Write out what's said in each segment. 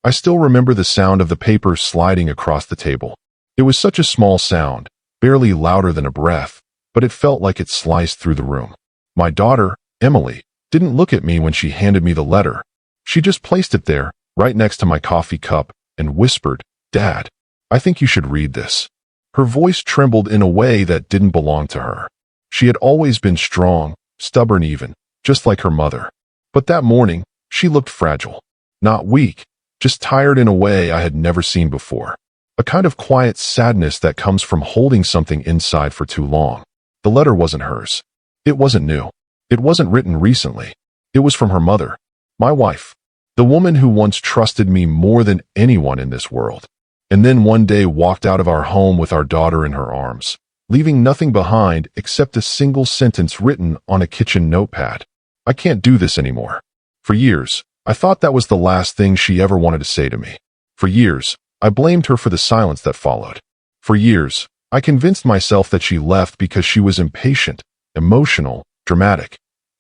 I still remember the sound of the paper sliding across the table. It was such a small sound, barely louder than a breath, but it felt like it sliced through the room. My daughter, Emily, didn't look at me when she handed me the letter. She just placed it there, right next to my coffee cup, and whispered, "Dad, I think you should read this." Her voice trembled in a way that didn't belong to her. She had always been strong, stubborn even, just like her mother. But that morning, she looked fragile. Not weak, just tired in a way I had never seen before. A kind of quiet sadness that comes from holding something inside for too long. The letter wasn't hers. It wasn't new. It wasn't written recently. It was from her mother, my wife, the woman who once trusted me more than anyone in this world. And then one day walked out of our home with our daughter in her arms, leaving nothing behind except a single sentence written on a kitchen notepad. "I can't do this anymore." For years, I thought that was the last thing she ever wanted to say to me. For years, I blamed her for the silence that followed. For years, I convinced myself that she left because she was impatient, emotional, dramatic.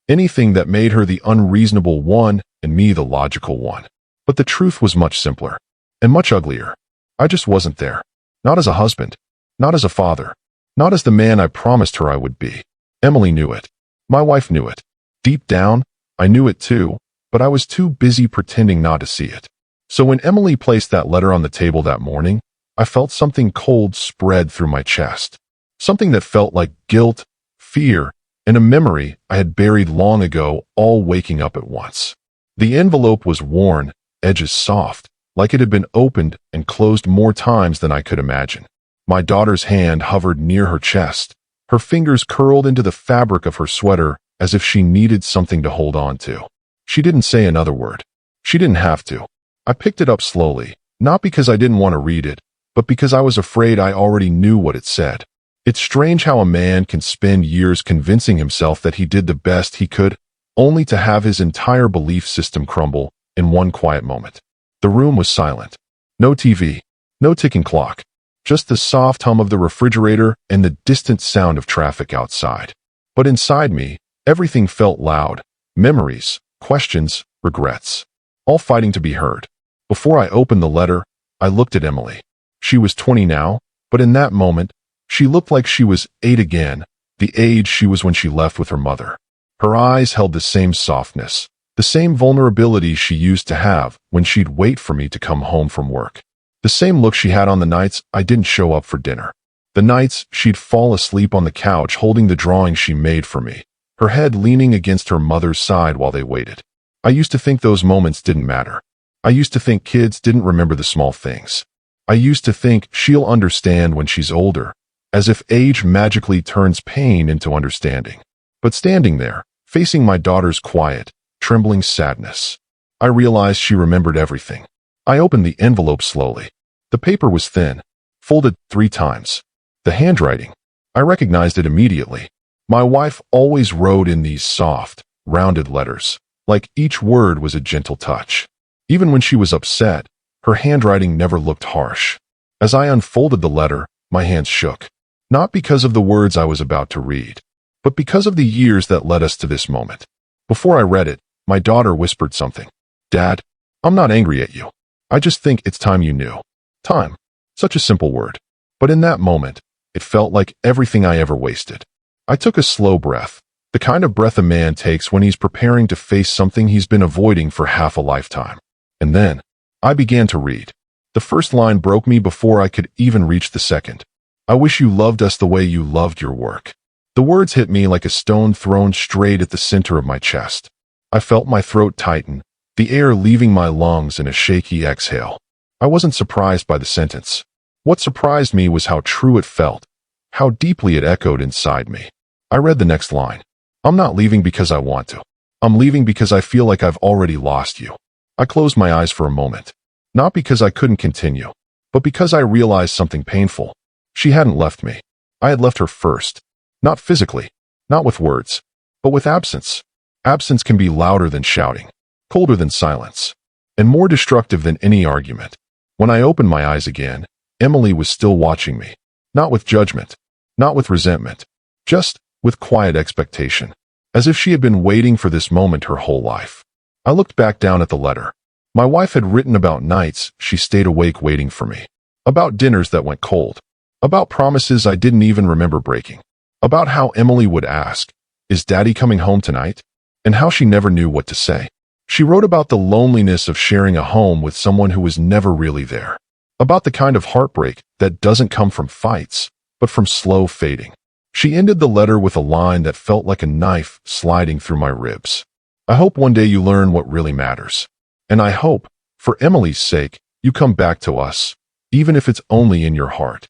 Anything that made her the unreasonable one and me the logical one. But the truth was much simpler and much uglier. I just wasn't there. Not as a husband, not as a father, not as the man I promised her I would be. Emily knew it. My wife knew it. Deep down, I knew it too, but I was too busy pretending not to see it. So when Emily placed that letter on the table that morning, I felt something cold spread through my chest. Something that felt like guilt, fear, and a memory I had buried long ago, all waking up at once. The envelope was worn, edges soft, like it had been opened and closed more times than I could imagine. My daughter's hand hovered near her chest. Her fingers curled into the fabric of her sweater as if she needed something to hold on to. She didn't say another word. She didn't have to. I picked it up slowly, not because I didn't want to read it, but because I was afraid I already knew what it said. It's strange how a man can spend years convincing himself that he did the best he could, only to have his entire belief system crumble in one quiet moment. The room was silent. No TV, no ticking clock, just the soft hum of the refrigerator and the distant sound of traffic outside. But inside me, everything felt loud. Memories, questions, regrets, all fighting to be heard. Before I opened the letter, I looked at Emily. She was 20 now, but in that moment, she looked like she was 8 again, the age she was when she left with her mother. Her eyes held the same softness, the same vulnerability she used to have when she'd wait for me to come home from work. The same look she had on the nights I didn't show up for dinner. The nights she'd fall asleep on the couch holding the drawing she made for me, her head leaning against her mother's side while they waited. I used to think those moments didn't matter. I used to think kids didn't remember the small things. I used to think she'll understand when she's older, as if age magically turns pain into understanding. But standing there, facing my daughter's quiet, trembling sadness, I realized she remembered everything. I opened the envelope slowly. The paper was thin, folded 3 times. The handwriting, I recognized it immediately. My wife always wrote in these soft, rounded letters, like each word was a gentle touch. Even when she was upset, her handwriting never looked harsh. As I unfolded the letter, my hands shook. Not because of the words I was about to read, but because of the years that led us to this moment. Before I read it, my daughter whispered something. "Dad, I'm not angry at you. I just think it's time you knew." Time. Such a simple word. But in that moment, it felt like everything I ever wasted. I took a slow breath, the kind of breath a man takes when he's preparing to face something he's been avoiding for half a lifetime. And then, I began to read. The first line broke me before I could even reach the second. "I wish you loved us the way you loved your work." The words hit me like a stone thrown straight at the center of my chest. I felt my throat tighten, the air leaving my lungs in a shaky exhale. I wasn't surprised by the sentence. What surprised me was how true it felt, how deeply it echoed inside me. I read the next line. "I'm not leaving because I want to. I'm leaving because I feel like I've already lost you." I closed my eyes for a moment. Not because I couldn't continue, but because I realized something painful. She hadn't left me. I had left her first. Not physically, not with words, but with absence. Absence can be louder than shouting, colder than silence, and more destructive than any argument. When I opened my eyes again, Emily was still watching me. Not with judgment, not with resentment, just with quiet expectation, as if she had been waiting for this moment her whole life. I looked back down at the letter. My wife had written about nights she stayed awake waiting for me, about dinners that went cold, about promises I didn't even remember breaking, about how Emily would ask, "Is Daddy coming home tonight?" and how she never knew what to say. She wrote about the loneliness of sharing a home with someone who was never really there, about the kind of heartbreak that doesn't come from fights, but from slow fading. She ended the letter with a line that felt like a knife sliding through my ribs. "I hope one day you learn what really matters. And I hope, for Emily's sake, you come back to us, even if it's only in your heart."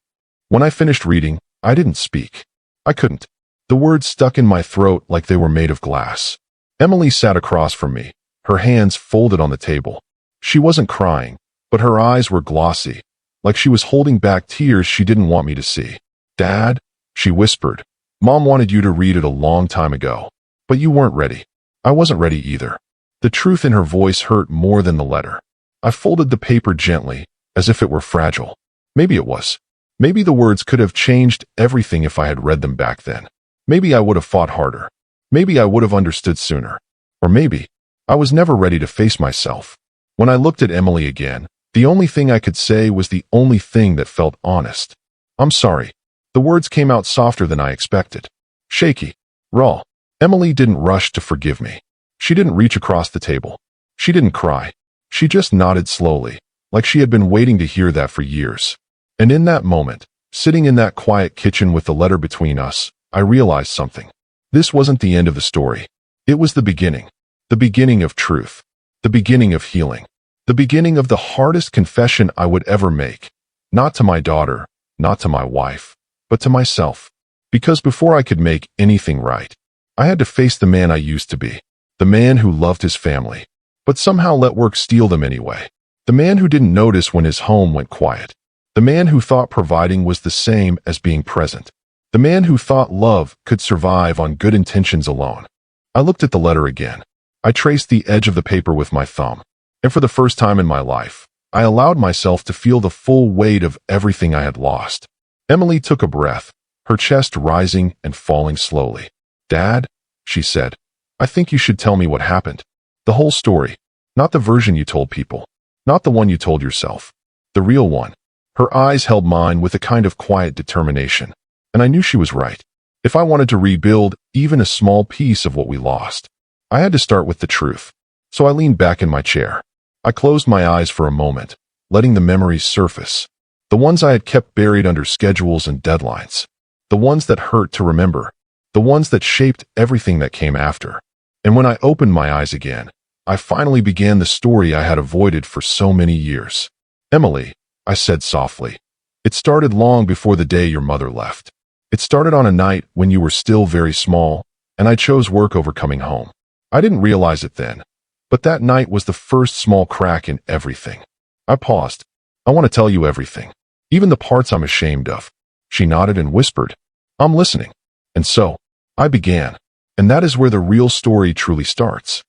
When I finished reading, I didn't speak. I couldn't. The words stuck in my throat like they were made of glass. Emily sat across from me, her hands folded on the table. She wasn't crying, but her eyes were glossy, like she was holding back tears she didn't want me to see. "Dad," she whispered, "Mom wanted you to read it a long time ago, but you weren't ready." I wasn't ready either. The truth in her voice hurt more than the letter. I folded the paper gently, as if it were fragile. Maybe it was. Maybe the words could have changed everything if I had read them back then. Maybe I would have fought harder. Maybe I would have understood sooner. Or maybe I was never ready to face myself. When I looked at Emily again, the only thing I could say was the only thing that felt honest. "I'm sorry." The words came out softer than I expected. Shaky. Raw. Emily didn't rush to forgive me. She didn't reach across the table. She didn't cry. She just nodded slowly, like she had been waiting to hear that for years. And in that moment, sitting in that quiet kitchen with the letter between us, I realized something. This wasn't the end of the story. It was the beginning. The beginning of truth. The beginning of healing. The beginning of the hardest confession I would ever make. Not to my daughter, not to my wife, but to myself. Because before I could make anything right, I had to face the man I used to be. The man who loved his family, but somehow let work steal them anyway. The man who didn't notice when his home went quiet. The man who thought providing was the same as being present. The man who thought love could survive on good intentions alone. I looked at the letter again. I traced the edge of the paper with my thumb. And for the first time in my life, I allowed myself to feel the full weight of everything I had lost. Emily took a breath, her chest rising and falling slowly. "Dad," she said, "I think you should tell me what happened. The whole story. Not the version you told people. Not the one you told yourself. The real one." Her eyes held mine with a kind of quiet determination. And I knew she was right. If I wanted to rebuild even a small piece of what we lost, I had to start with the truth. So I leaned back in my chair. I closed my eyes for a moment, letting the memories surface. The ones I had kept buried under schedules and deadlines. The ones that hurt to remember. The ones that shaped everything that came after. And when I opened my eyes again, I finally began the story I had avoided for so many years. "Emily," I said softly, "it started long before the day your mother left. It started on a night when you were still very small, and I chose work over coming home. I didn't realize it then, but that night was the first small crack in everything." I paused. "I want to tell you everything, even the parts I'm ashamed of." She nodded and whispered, "I'm listening." And so, I began. And that is where the real story truly starts.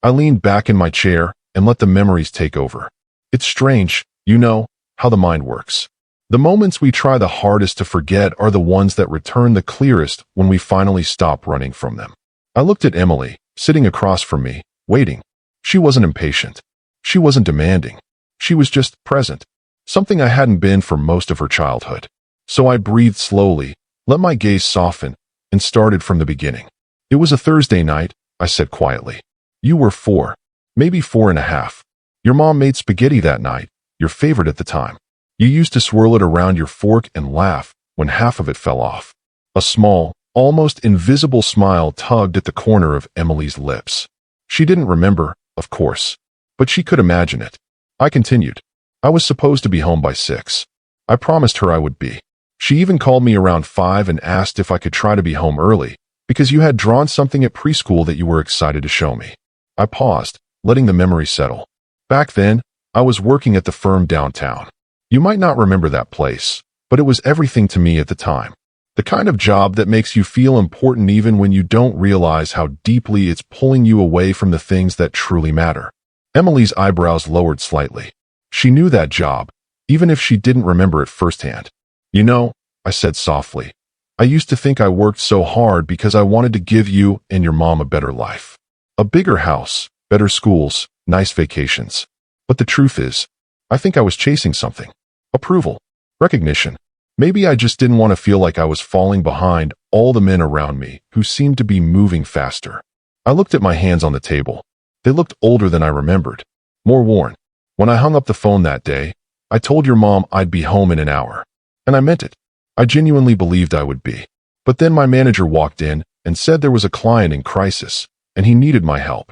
I leaned back in my chair and let the memories take over. It's strange, you know, how the mind works. The moments we try the hardest to forget are the ones that return the clearest when we finally stop running from them. I looked at Emily, sitting across from me, waiting. She wasn't impatient. She wasn't demanding. She was just present, something I hadn't been for most of her childhood. So I breathed slowly, let my gaze soften, and started from the beginning. "It was a Thursday night," I said quietly. "You were 4, maybe 4.5. Your mom made spaghetti that night, your favorite at the time. You used to swirl it around your fork and laugh when half of it fell off." A small, almost invisible smile tugged at the corner of Emily's lips. She didn't remember, of course, but she could imagine it. I continued. "I was supposed to be home by 6. I promised her I would be. She even called me around 5 and asked if I could try to be home early, because you had drawn something at preschool that you were excited to show me." I paused, letting the memory settle. Back then, I was working at the firm downtown. You might not remember that place, but it was everything to me at the time. The kind of job that makes you feel important even when you don't realize how deeply it's pulling you away from the things that truly matter. Emily's eyebrows lowered slightly. She knew that job, even if she didn't remember it firsthand. "You know," I said softly, "I used to think I worked so hard because I wanted to give you and your mom a better life. A bigger house, better schools, nice vacations. But the truth is, I think I was chasing something. Approval. Recognition. Maybe I just didn't want to feel like I was falling behind all the men around me who seemed to be moving faster. I looked at my hands on the table. They looked older than I remembered, more worn. When I hung up the phone that day, I told your mom I'd be home in an hour. And I meant it. I genuinely believed I would be. But then my manager walked in and said there was a client in crisis, and he needed my help.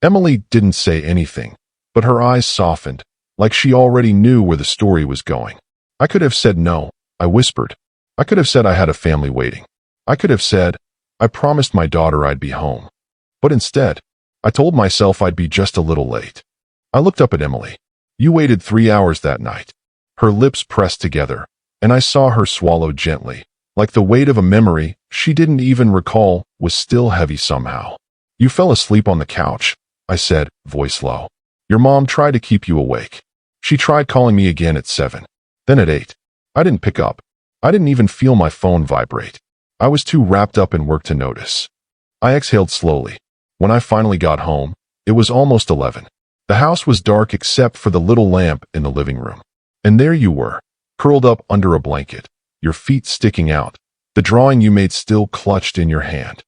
Emily didn't say anything, but her eyes softened, like she already knew where the story was going. I could have said no, I whispered. I could have said I had a family waiting. I could have said, I promised my daughter I'd be home. But instead, I told myself I'd be just a little late. I looked up at Emily. You waited 3 hours that night. Her lips pressed together, and I saw her swallow gently, like the weight of a memory she didn't even recall was still heavy somehow. You fell asleep on the couch, I said, voice low. Your mom tried to keep you awake. She tried calling me again at 7. Then at 8. I didn't pick up. I didn't even feel my phone vibrate. I was too wrapped up in work to notice. I exhaled slowly. When I finally got home, it was almost 11. The house was dark except for the little lamp in the living room. And there you were, curled up under a blanket, your feet sticking out, the drawing you made still clutched in your hand.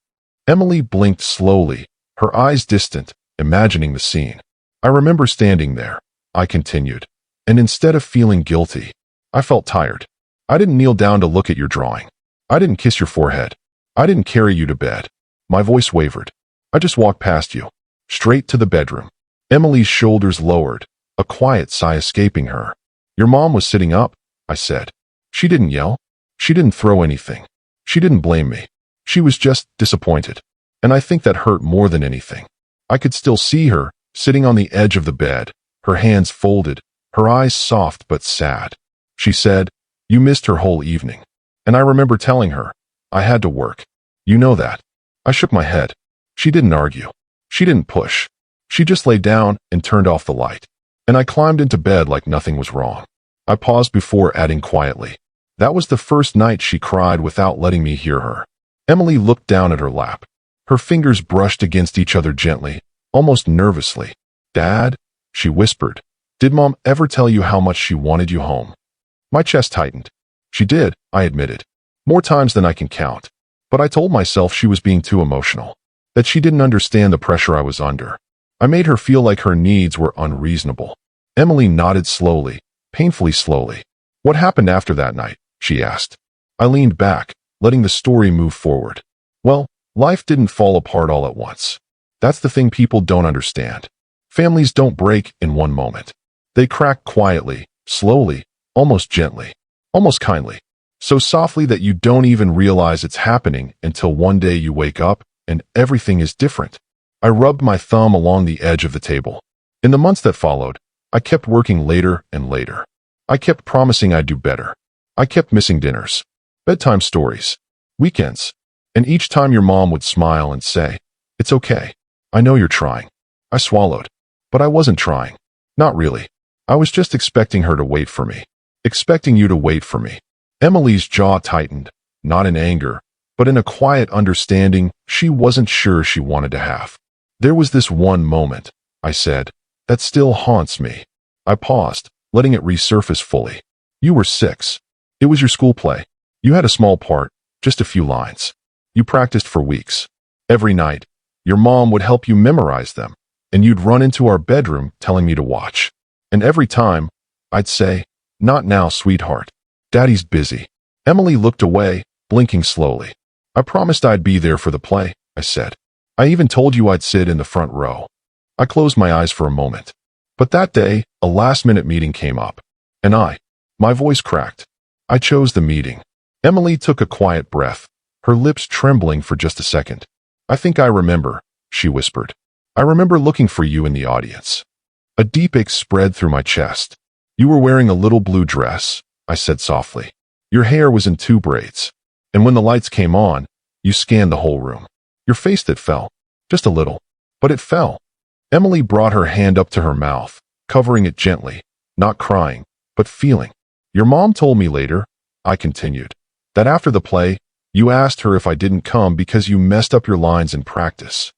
Emily blinked slowly, her eyes distant, imagining the scene. I remember standing there, I continued, and instead of feeling guilty, I felt tired. I didn't kneel down to look at your drawing. I didn't kiss your forehead. I didn't carry you to bed. My voice wavered. I just walked past you, straight to the bedroom. Emily's shoulders lowered, a quiet sigh escaping her. Your mom was sitting up, I said. She didn't yell. She didn't throw anything. She didn't blame me. She was just disappointed. And I think that hurt more than anything. I could still see her, sitting on the edge of the bed, her hands folded, her eyes soft but sad. She said, you missed her whole evening. And I remember telling her, I had to work. You know that. I shook my head. She didn't argue. She didn't push. She just lay down and turned off the light. And I climbed into bed like nothing was wrong. I paused before adding quietly. That was the first night she cried without letting me hear her. Emily looked down at her lap. Her fingers brushed against each other gently, almost nervously. Dad, she whispered, did Mom ever tell you how much she wanted you home? My chest tightened. She did, I admitted. More times than I can count. But I told myself she was being too emotional. That she didn't understand the pressure I was under. I made her feel like her needs were unreasonable. Emily nodded slowly, painfully slowly. What happened after that night? She asked. I leaned back, letting the story move forward. Well, life didn't fall apart all at once. That's the thing people don't understand. Families don't break in one moment. They crack quietly, slowly, almost gently, almost kindly. So softly that you don't even realize it's happening until one day you wake up and everything is different. I rubbed my thumb along the edge of the table. In the months that followed, I kept working later and later. I kept promising I'd do better. I kept missing dinners, bedtime stories, weekends. And each time your mom would smile and say, it's okay. I know you're trying. I swallowed. But I wasn't trying. Not really. I was just expecting her to wait for me. Expecting you to wait for me. Emily's jaw tightened, not in anger, but in a quiet understanding she wasn't sure she wanted to have. There was this one moment, I said, that still haunts me. I paused, letting it resurface fully. You were 6. It was your school play. You had a small part, just a few lines. You practiced for weeks. Every night, your mom would help you memorize them, and you'd run into our bedroom telling me to watch. And every time, I'd say, not now, sweetheart. Daddy's busy. Emily looked away, blinking slowly. I promised I'd be there for the play, I said. I even told you I'd sit in the front row. I closed my eyes for a moment. But that day, a last-minute meeting came up. And my voice cracked. I chose the meeting. Emily took a quiet breath, her lips trembling for just a second. I think I remember, she whispered. I remember looking for you in the audience. A deep ache spread through my chest. You were wearing a little blue dress, I said softly. Your hair was in 2 braids. And when the lights came on, you scanned the whole room. Your face that fell. Just a little. But it fell. Emily brought her hand up to her mouth, covering it gently, not crying, but feeling. Your mom told me later, I continued, that after the play, you asked her if I didn't come because you messed up your lines in practice.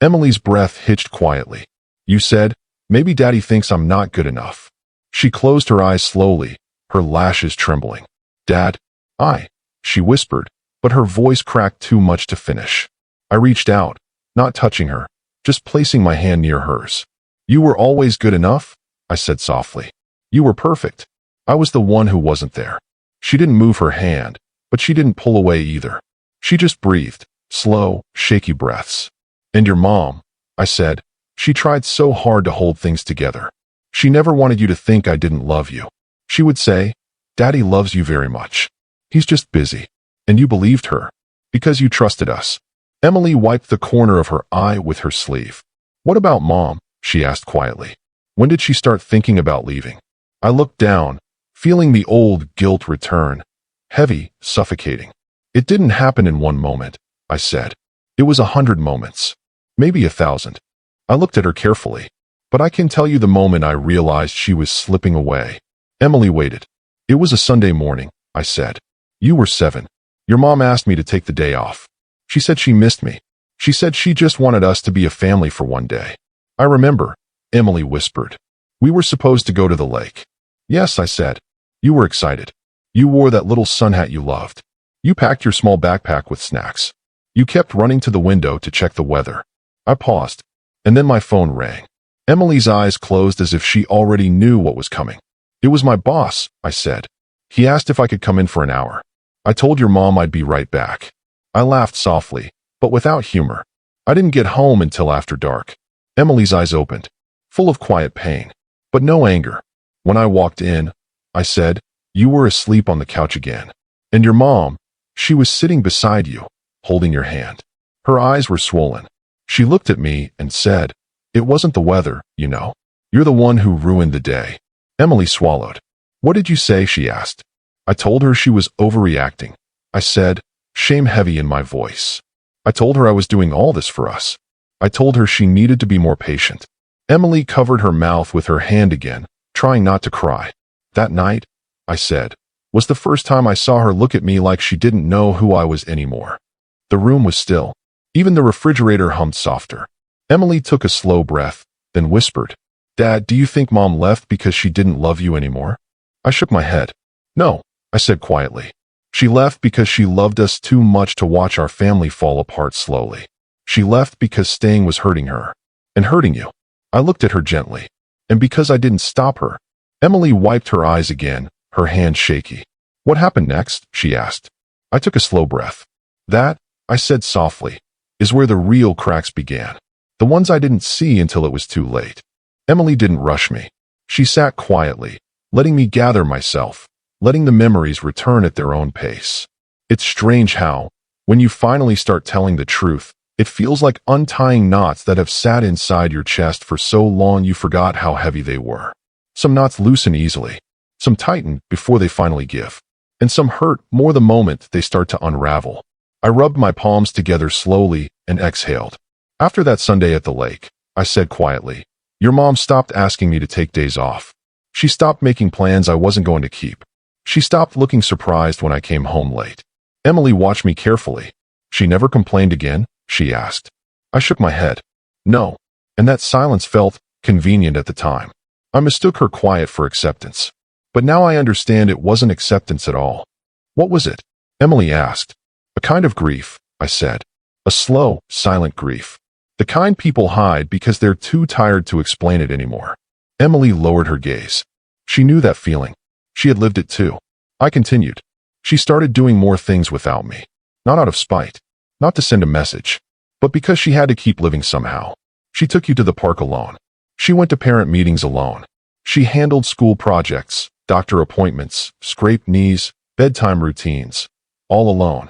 Emily's breath hitched quietly. You said, Maybe Daddy thinks I'm not good enough. She closed her eyes slowly, her lashes trembling. Dad, she whispered, but her voice cracked too much to finish. I reached out, not touching her, just placing my hand near hers. You were always good enough, I said softly. You were perfect. I was the one who wasn't there. She didn't move her hand, but she didn't pull away either. She just breathed, slow, shaky breaths. And your mom, I said. She tried so hard to hold things together. She never wanted you to think I didn't love you. She would say, Daddy loves you very much. He's just busy. And you believed her. Because you trusted us. Emily wiped the corner of her eye with her sleeve. What about Mom? She asked quietly. When did she start thinking about leaving? I looked down, feeling the old guilt return. Heavy, suffocating. It didn't happen in one moment, I said. It was 100 moments. Maybe 1,000. I looked at her carefully. But I can tell you the moment I realized she was slipping away. Emily waited. It was a Sunday morning, I said. You were 7. Your mom asked me to take the day off. She said she missed me. She said she just wanted us to be a family for one day. I remember, Emily whispered. We were supposed to go to the lake. Yes, I said. You were excited. You wore that little sun hat you loved. You packed your small backpack with snacks. You kept running to the window to check the weather. I paused, and then my phone rang. Emily's eyes closed as if she already knew what was coming. It was my boss, I said. He asked if I could come in for an hour. I told your mom I'd be right back. I laughed softly, but without humor. I didn't get home until after dark. Emily's eyes opened, full of quiet pain, but no anger. When I walked in, I said, you were asleep on the couch again. And your mom, she was sitting beside you, holding your hand. Her eyes were swollen. She looked at me and said, it wasn't the weather, you know. You're the one who ruined the day. Emily swallowed. What did you say? She asked. I told her she was overreacting. I said, shame heavy in my voice. I told her I was doing all this for us. I told her she needed to be more patient. Emily covered her mouth with her hand again, trying not to cry. That night, I said, was the first time I saw her look at me like she didn't know who I was anymore. The room was still. Even the refrigerator hummed softer. Emily took a slow breath, then whispered, Dad, do you think Mom left because she didn't love you anymore? I shook my head. No, I said quietly. She left because she loved us too much to watch our family fall apart slowly. She left because staying was hurting her. And hurting you. I looked at her gently. And because I didn't stop her. Emily wiped her eyes again, her hand shaky. What happened next? She asked. I took a slow breath. That, I said softly, is where the real cracks began. The ones I didn't see until it was too late. Emily didn't rush me. She sat quietly, letting me gather myself, letting the memories return at their own pace. It's strange how, when you finally start telling the truth, it feels like untying knots that have sat inside your chest for so long you forgot how heavy they were. Some knots loosen easily, some tighten before they finally give, and some hurt more the moment they start to unravel. I rubbed my palms together slowly and exhaled. After that Sunday at the lake, I said quietly, your mom stopped asking me to take days off. She stopped making plans I wasn't going to keep. She stopped looking surprised when I came home late. Emily watched me carefully. She never complained again? She asked. I shook my head. No. And that silence felt convenient at the time. I mistook her quiet for acceptance. But now I understand it wasn't acceptance at all. What was it? Emily asked. A kind of grief, I said. A slow, silent grief. The kind people hide because they're too tired to explain it anymore. Emily lowered her gaze. She knew that feeling. She had lived it too. I continued. She started doing more things without me. Not out of spite. Not to send a message. But because she had to keep living somehow. She took you to the park alone. She went to parent meetings alone. She handled school projects, doctor appointments, scraped knees, bedtime routines. All alone.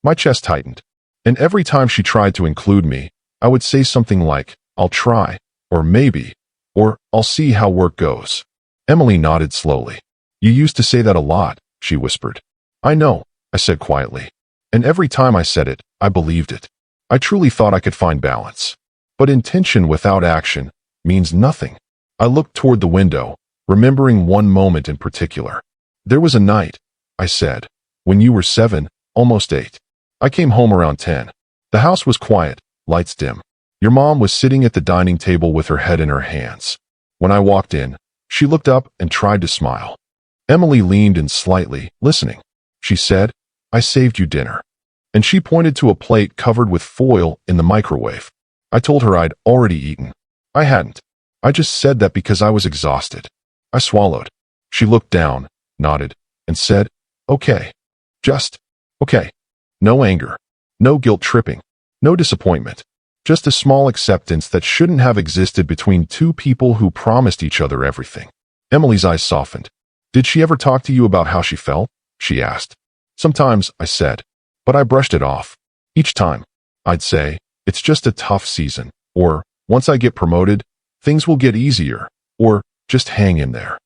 My chest tightened. And every time she tried to include me, I would say something like, I'll try, or maybe, or I'll see how work goes. Emily nodded slowly. You used to say that a lot, she whispered. I know, I said quietly. And every time I said it, I believed it. I truly thought I could find balance. But intention without action means nothing. I looked toward the window, remembering one moment in particular. There was a night, I said, when you were 7, almost 8. I came home around 10. The house was quiet, lights dim. Your mom was sitting at the dining table with her head in her hands. When I walked in, she looked up and tried to smile. Emily leaned in slightly, listening. She said, "I saved you dinner." And she pointed to a plate covered with foil in the microwave. I told her I'd already eaten. I hadn't. I just said that because I was exhausted. I swallowed. She looked down, nodded, and said, "Okay. Just, okay." No anger. No guilt tripping. No disappointment. Just a small acceptance that shouldn't have existed between two people who promised each other everything. Emily's eyes softened. "Did she ever talk to you about how she felt?" she asked. "Sometimes," I said, but I brushed it off. Each time, I'd say, "It's just a tough season," or, "Once I get promoted, things will get easier," or, "Just hang in there."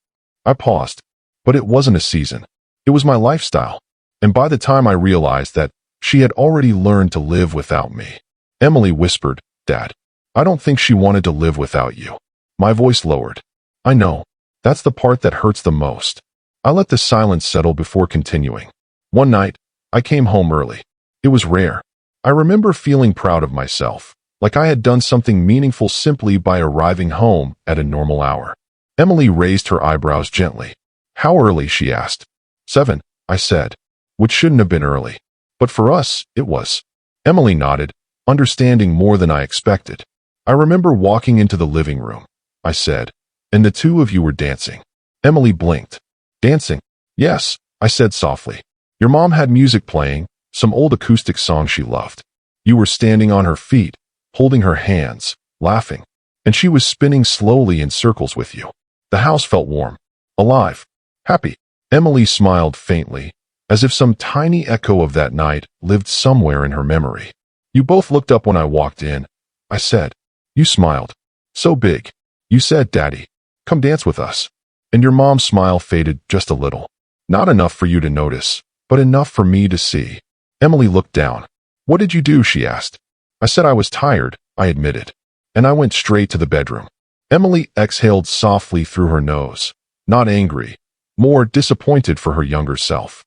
I paused. But it wasn't a season. It was my lifestyle. And by the time I realized that, she had already learned to live without me. Emily whispered, "Dad, I don't think she wanted to live without you." My voice lowered. "I know. That's the part that hurts the most." I let the silence settle before continuing. One night, I came home early. It was rare. I remember feeling proud of myself, like I had done something meaningful simply by arriving home at a normal hour. Emily raised her eyebrows gently. "How early?" she asked. "7, I said, which shouldn't have been early. But for us, it was. Emily nodded, understanding more than I expected. "I remember walking into the living room," I said, "and the two of you were dancing." Emily blinked. "Dancing?" "Yes," I said softly. "Your mom had music playing, some old acoustic song she loved. You were standing on her feet, holding her hands, laughing, and she was spinning slowly in circles with you. The house felt warm, alive, happy." Emily smiled faintly, as if some tiny echo of that night lived somewhere in her memory. "You both looked up when I walked in," I said. "You smiled. So big. You said, 'Daddy, come dance with us.'" And your mom's smile faded just a little. Not enough for you to notice, but enough for me to see. Emily looked down. "What did you do?" she asked. I said I was tired, I admitted. And I went straight to the bedroom. Emily exhaled softly through her nose. Not angry, more disappointed for her younger self.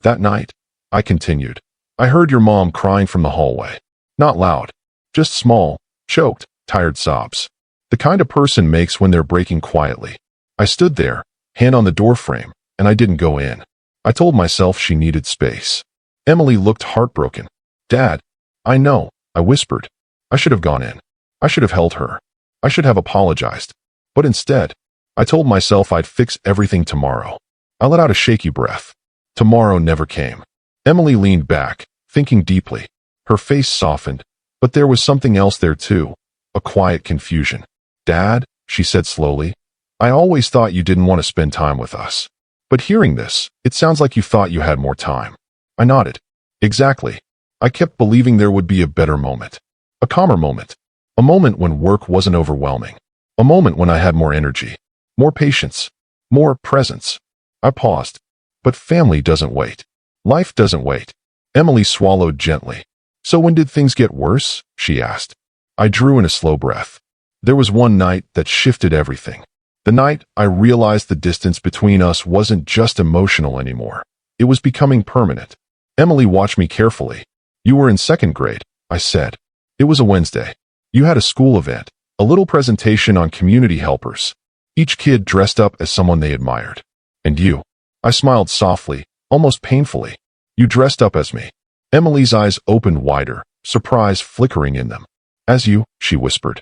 "That night," I continued, "I heard your mom crying from the hallway. Not loud, just small, choked, tired sobs. The kind a person makes when they're breaking quietly. I stood there, hand on the doorframe, and I didn't go in. I told myself she needed space." Emily looked heartbroken. "Dad, I know," I whispered. "I should have gone in. I should have held her. I should have apologized. But instead, I told myself I'd fix everything tomorrow." I let out a shaky breath. Tomorrow never came. Emily leaned back, thinking deeply. Her face softened, but there was something else there too, a quiet confusion. "Dad," she said slowly, "I always thought you didn't want to spend time with us. But hearing this, it sounds like you thought you had more time." I nodded. "Exactly. I kept believing there would be a better moment. A calmer moment. A moment when work wasn't overwhelming. A moment when I had more energy. More patience. More presence." I paused. "But family doesn't wait. Life doesn't wait." Emily swallowed gently. "So when did things get worse?" she asked. I drew in a slow breath. There was one night that shifted everything. The night I realized the distance between us wasn't just emotional anymore. It was becoming permanent. Emily watched me carefully. "You were in second grade," I said. "It was a Wednesday. You had a school event, a little presentation on community helpers. Each kid dressed up as someone they admired. And you." I smiled softly, almost painfully. "You dressed up as me." Emily's eyes opened wider, surprise flickering in them. "As you," she whispered.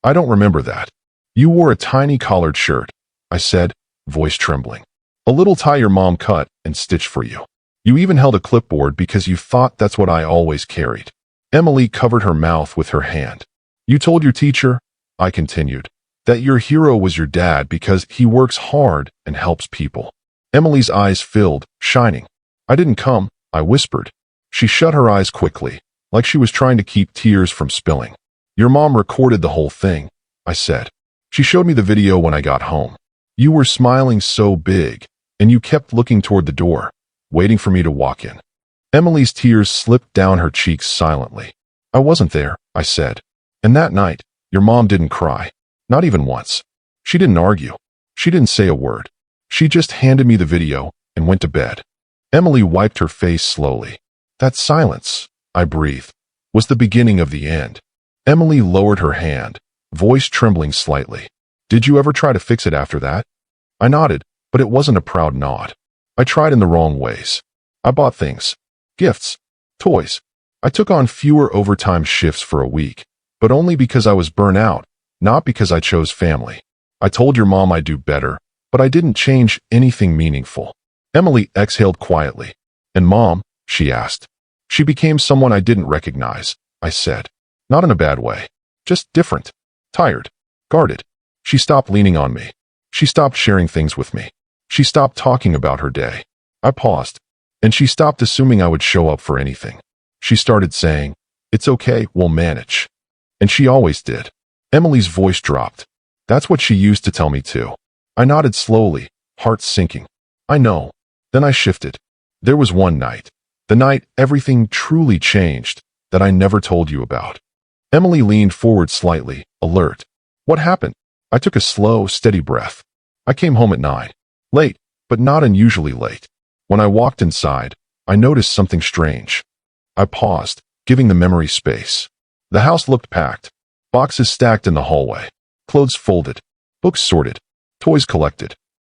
I don't remember that." "You wore a tiny collared shirt," I said, voice trembling. "A little tie your mom cut and stitched for you. You even held a clipboard because you thought that's what I always carried." Emily covered her mouth with her hand. "You told your teacher," I continued, "that your hero was your dad because he works hard and helps people." Emily's eyes filled, shining. "I didn't come," I whispered. She shut her eyes quickly, like she was trying to keep tears from spilling. "Your mom recorded the whole thing," I said. "She showed me the video when I got home. You were smiling so big, and you kept looking toward the door, waiting for me to walk in." Emily's tears slipped down her cheeks silently. "I wasn't there," I said. "And that night, your mom didn't cry. Not even once. She didn't argue. She didn't say a word. She just handed me the video and went to bed." Emily wiped her face slowly. "That silence," I breathed, "was the beginning of the end." Emily lowered her hand, voice trembling slightly. Did you ever try to fix it after that? I nodded, but it wasn't a proud nod. I tried in the wrong ways. I bought things. Gifts. Toys. I took on fewer overtime shifts for a week, but only because I was burnt out, not because I chose family. I told your mom I'd do better, but I didn't change anything meaningful. Emily exhaled quietly. And Mom? She asked. She became someone I didn't recognize, I said. Not in a bad way. Just different. Tired. Guarded. She stopped leaning on me. She stopped sharing things with me. She stopped talking about her day. I paused. And she stopped assuming I would show up for anything. She started saying, "It's okay, we'll manage." And she always did. Emily's voice dropped. That's what she used to tell me too. I nodded slowly, heart sinking. I know. Then I shifted. There was one night. The night everything truly changed that I never told you about. Emily leaned forward slightly, alert. What happened? I took a slow, steady breath. I came home at 9. Late, but not unusually late. When I walked inside, I noticed something strange. I paused, giving the memory space. The house looked packed. Boxes stacked in the hallway. Clothes folded. Books sorted. Toys collected.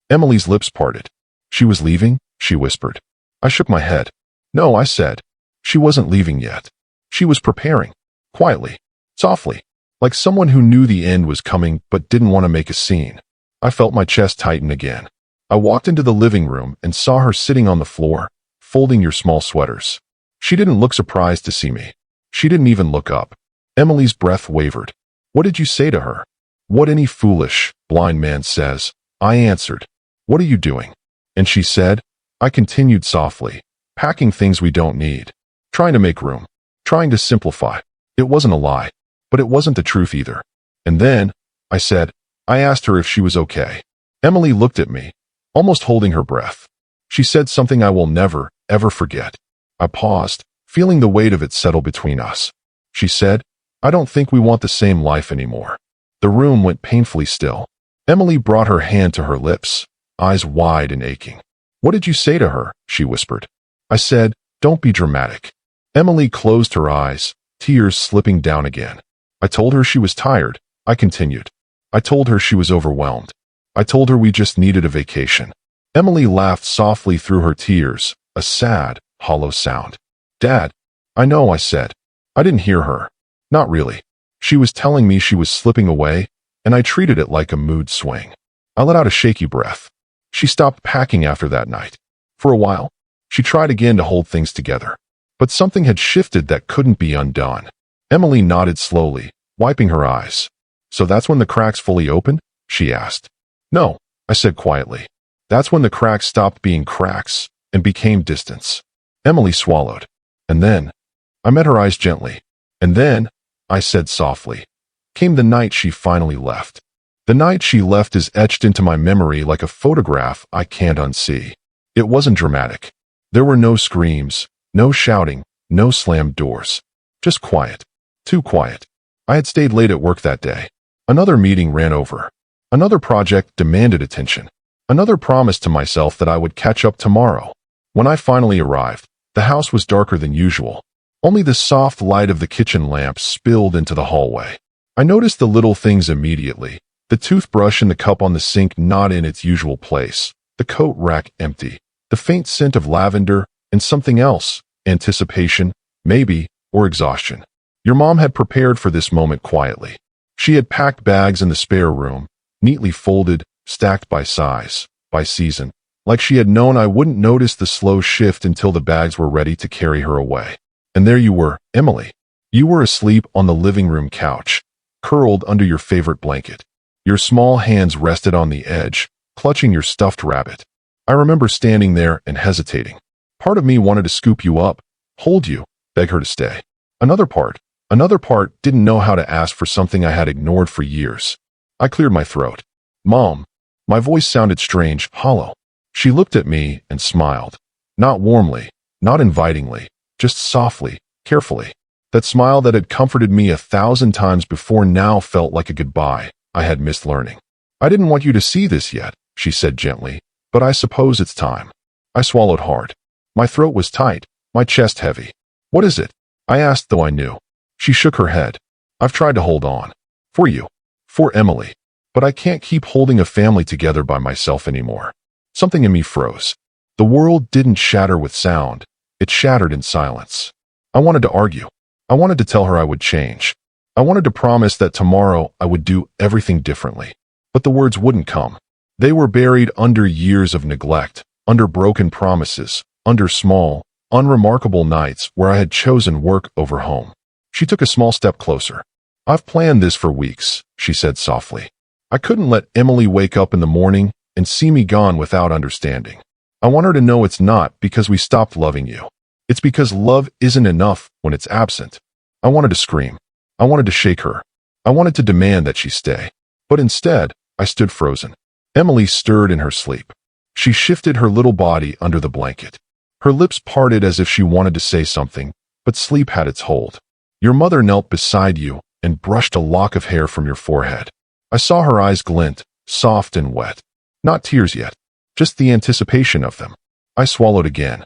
Emily's lips parted. She was leaving? She whispered. I shook my head. No, I said. She wasn't leaving yet. She was preparing. Quietly. Softly. Like someone who knew the end was coming but didn't want to make a scene. I felt my chest tighten again. I walked into the living room and saw her sitting on the floor, folding your small sweaters. She didn't look surprised to see me. She didn't even look up. Emily's breath wavered. What did you say to her? What any foolish, blind man says. I answered. What are you doing? And she said. I continued softly. Packing things we don't need. Trying to make room. Trying to simplify. It wasn't a lie. But it wasn't the truth either. And then, I said, I asked her if she was okay. Emily looked at me, almost holding her breath. She said something I will never, ever forget. I paused, feeling the weight of it settle between us. She said, I don't think we want the same life anymore. The room went painfully still. Emily brought her hand to her lips, eyes wide and aching. What did you say to her? She whispered. I said, don't be dramatic. Emily closed her eyes, tears slipping down again. I told her she was tired. I continued. I told her she was overwhelmed. I told her we just needed a vacation. Emily laughed softly through her tears, a sad, hollow sound. Dad, I know, I said. I didn't hear her. Not really. She was telling me she was slipping away, and I treated it like a mood swing. I let out a shaky breath. She stopped packing after that night. For a while, she tried again to hold things together. But something had shifted that couldn't be undone. Emily nodded slowly, wiping her eyes. So that's when the cracks fully opened? She asked. No, I said quietly. That's when the cracks stopped being cracks and became distance. Emily swallowed. And then, I met her eyes gently. And then, I said softly, came the night she finally left. The night she left is etched into my memory like a photograph I can't unsee. It wasn't dramatic. There were no screams, no shouting, no slammed doors. Just quiet. Too quiet. I had stayed late at work that day. Another meeting ran over. Another project demanded attention. Another promise to myself that I would catch up tomorrow. When I finally arrived, the house was darker than usual. Only the soft light of the kitchen lamp spilled into the hallway. I noticed the little things immediately. The toothbrush and the cup on the sink not in its usual place. The coat rack empty. The faint scent of lavender and something else. Anticipation, maybe, or exhaustion. Your mom had prepared for this moment quietly. She had packed bags in the spare room, neatly folded, stacked by size, by season, like she had known I wouldn't notice the slow shift until the bags were ready to carry her away. And there you were, Emily. You were asleep on the living room couch, curled under your favorite blanket. Your small hands rested on the edge, clutching your stuffed rabbit. I remember standing there and hesitating. Part of me wanted to scoop you up, hold you, beg her to stay. Another part didn't know how to ask for something I had ignored for years. I cleared my throat. Mom. My voice sounded strange, hollow. She looked at me and smiled. Not warmly, not invitingly, just softly, carefully. That smile that had comforted me 1,000 times before now felt like a goodbye I had missed learning. I didn't want you to see this yet, she said gently, but I suppose it's time. I swallowed hard. My throat was tight, my chest heavy. What is it? I asked, though I knew. She shook her head. I've tried to hold on. For you. For Emily. but I can't keep holding a family together by myself anymore. Something in me froze. The world didn't shatter with sound. It shattered in silence. I wanted to argue. I wanted to tell her I would change. I wanted to promise that tomorrow I would do everything differently. But the words wouldn't come. They were buried under years of neglect, under broken promises, under small, unremarkable nights where I had chosen work over home. She took a small step closer. "I've planned this for weeks," she said softly. "I couldn't let Emily wake up in the morning and see me gone without understanding. I want her to know it's not because we stopped loving you. It's because love isn't enough when it's absent." I wanted to scream. I wanted to shake her. I wanted to demand that she stay. But instead, I stood frozen. Emily stirred in her sleep. She shifted her little body under the blanket. Her lips parted as if she wanted to say something, but sleep had its hold. Your mother knelt beside you and brushed a lock of hair from your forehead. I saw her eyes glint, soft and wet. Not tears yet, just the anticipation of them. I swallowed again.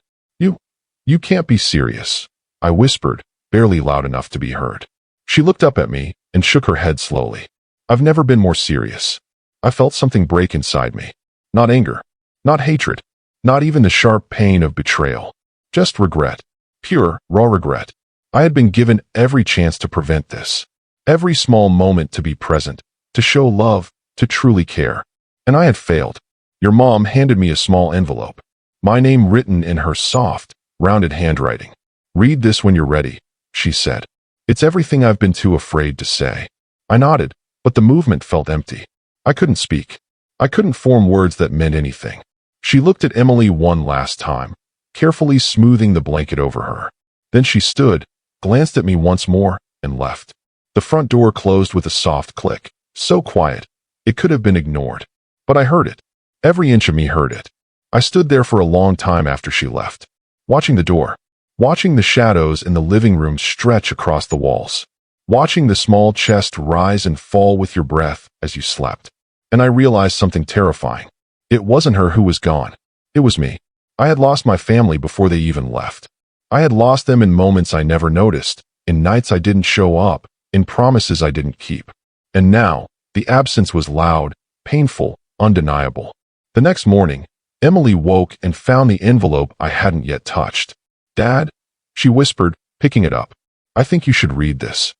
You can't be serious," I whispered, barely loud enough to be heard. She looked up at me and shook her head slowly. "I've never been more serious." I felt something break inside me. Not anger, not hatred, not even the sharp pain of betrayal. Just regret. Pure, raw regret. I had been given every chance to prevent this. Every small moment to be present, to show love, to truly care. And I had failed. Your mom handed me a small envelope. My name written in her soft, rounded handwriting. "Read this when you're ready," she said. "It's everything I've been too afraid to say." I nodded, but the movement felt empty. I couldn't speak. I couldn't form words that meant anything. She looked at Emily one last time, carefully smoothing the blanket over her. Then she stood, glanced at me once more, and left. The front door closed with a soft click, so quiet, it could have been ignored. But I heard it. Every inch of me heard it. I stood there for a long time after she left, watching the door, watching the shadows in the living room stretch across the walls, watching the small chest rise and fall with your breath as you slept. And I realized something terrifying. It wasn't her who was gone. It was me. I had lost my family before they even left. I had lost them in moments I never noticed, in nights I didn't show up, in promises I didn't keep. And now, the absence was loud, painful, undeniable. The next morning, Emily woke and found the envelope I hadn't yet touched. "Dad?" she whispered, picking it up. "I think you should read this."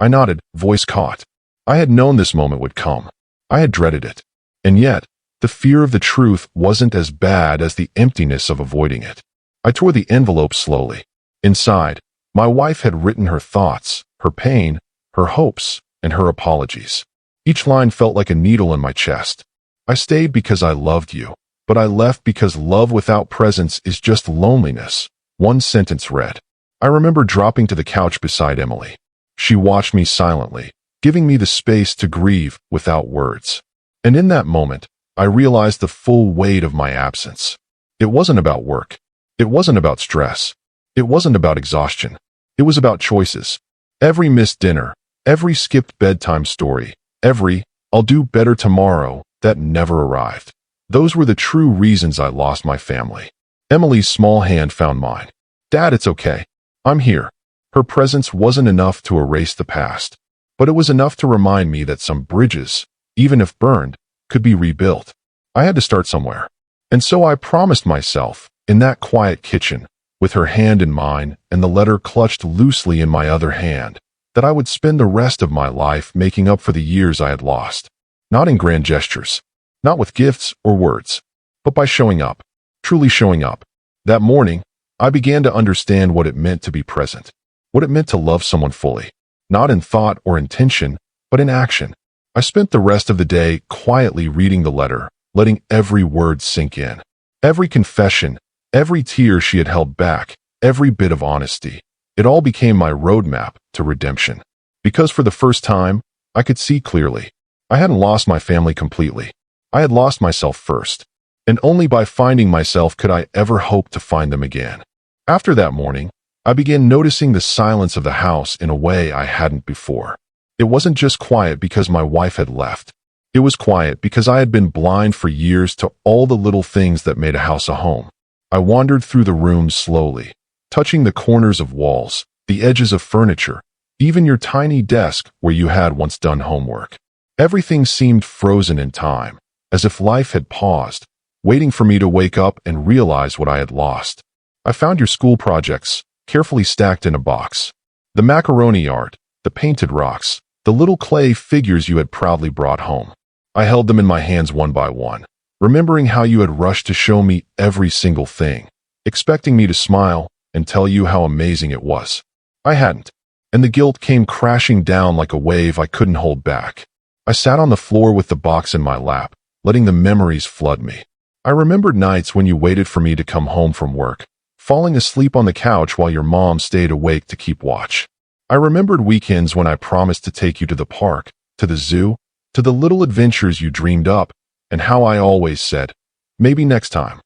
I nodded, voice caught. I had known this moment would come. I had dreaded it. And yet, the fear of the truth wasn't as bad as the emptiness of avoiding it. I tore the envelope slowly. Inside, my wife had written her thoughts, her pain, her hopes, and her apologies. Each line felt like a needle in my chest. "I stayed because I loved you, but I left because love without presence is just loneliness," one sentence read. I remember dropping to the couch beside Emily. She watched me silently, giving me the space to grieve without words. And in that moment, I realized the full weight of my absence. It wasn't about work. It wasn't about stress. It wasn't about exhaustion. It was about choices. Every missed dinner, every skipped bedtime story, every "I'll do better tomorrow" that never arrived. Those were the true reasons I lost my family. Emily's small hand found mine. "Dad, it's okay. I'm here." Her presence wasn't enough to erase the past, but it was enough to remind me that some bridges, even if burned, could be rebuilt. I had to start somewhere. And so I promised myself, in that quiet kitchen, with her hand in mine and the letter clutched loosely in my other hand, that I would spend the rest of my life making up for the years I had lost. Not in grand gestures, not with gifts or words, but by showing up, truly showing up. That morning, I began to understand what it meant to be present, what it meant to love someone fully, not in thought or intention, but in action. I spent the rest of the day quietly reading the letter, letting every word sink in. Every confession, every tear she had held back, every bit of honesty. It all became my roadmap to redemption. Because for the first time, I could see clearly. I hadn't lost my family completely. I had lost myself first. And only by finding myself could I ever hope to find them again. After that morning, I began noticing the silence of the house in a way I hadn't before. It wasn't just quiet because my wife had left. It was quiet because I had been blind for years to all the little things that made a house a home. I wandered through the rooms slowly, touching the corners of walls, the edges of furniture, even your tiny desk where you had once done homework. Everything seemed frozen in time, as if life had paused, waiting for me to wake up and realize what I had lost. I found your school projects, carefully stacked in a box. The macaroni art, the painted rocks, the little clay figures you had proudly brought home. I held them in my hands one by one, remembering how you had rushed to show me every single thing, expecting me to smile and tell you how amazing it was. I hadn't, and the guilt came crashing down like a wave I couldn't hold back. I sat on the floor with the box in my lap, letting the memories flood me. I remembered nights when you waited for me to come home from work, falling asleep on the couch while your mom stayed awake to keep watch. I remembered weekends when I promised to take you to the park, to the zoo, to the little adventures you dreamed up, and how I always said, maybe next time.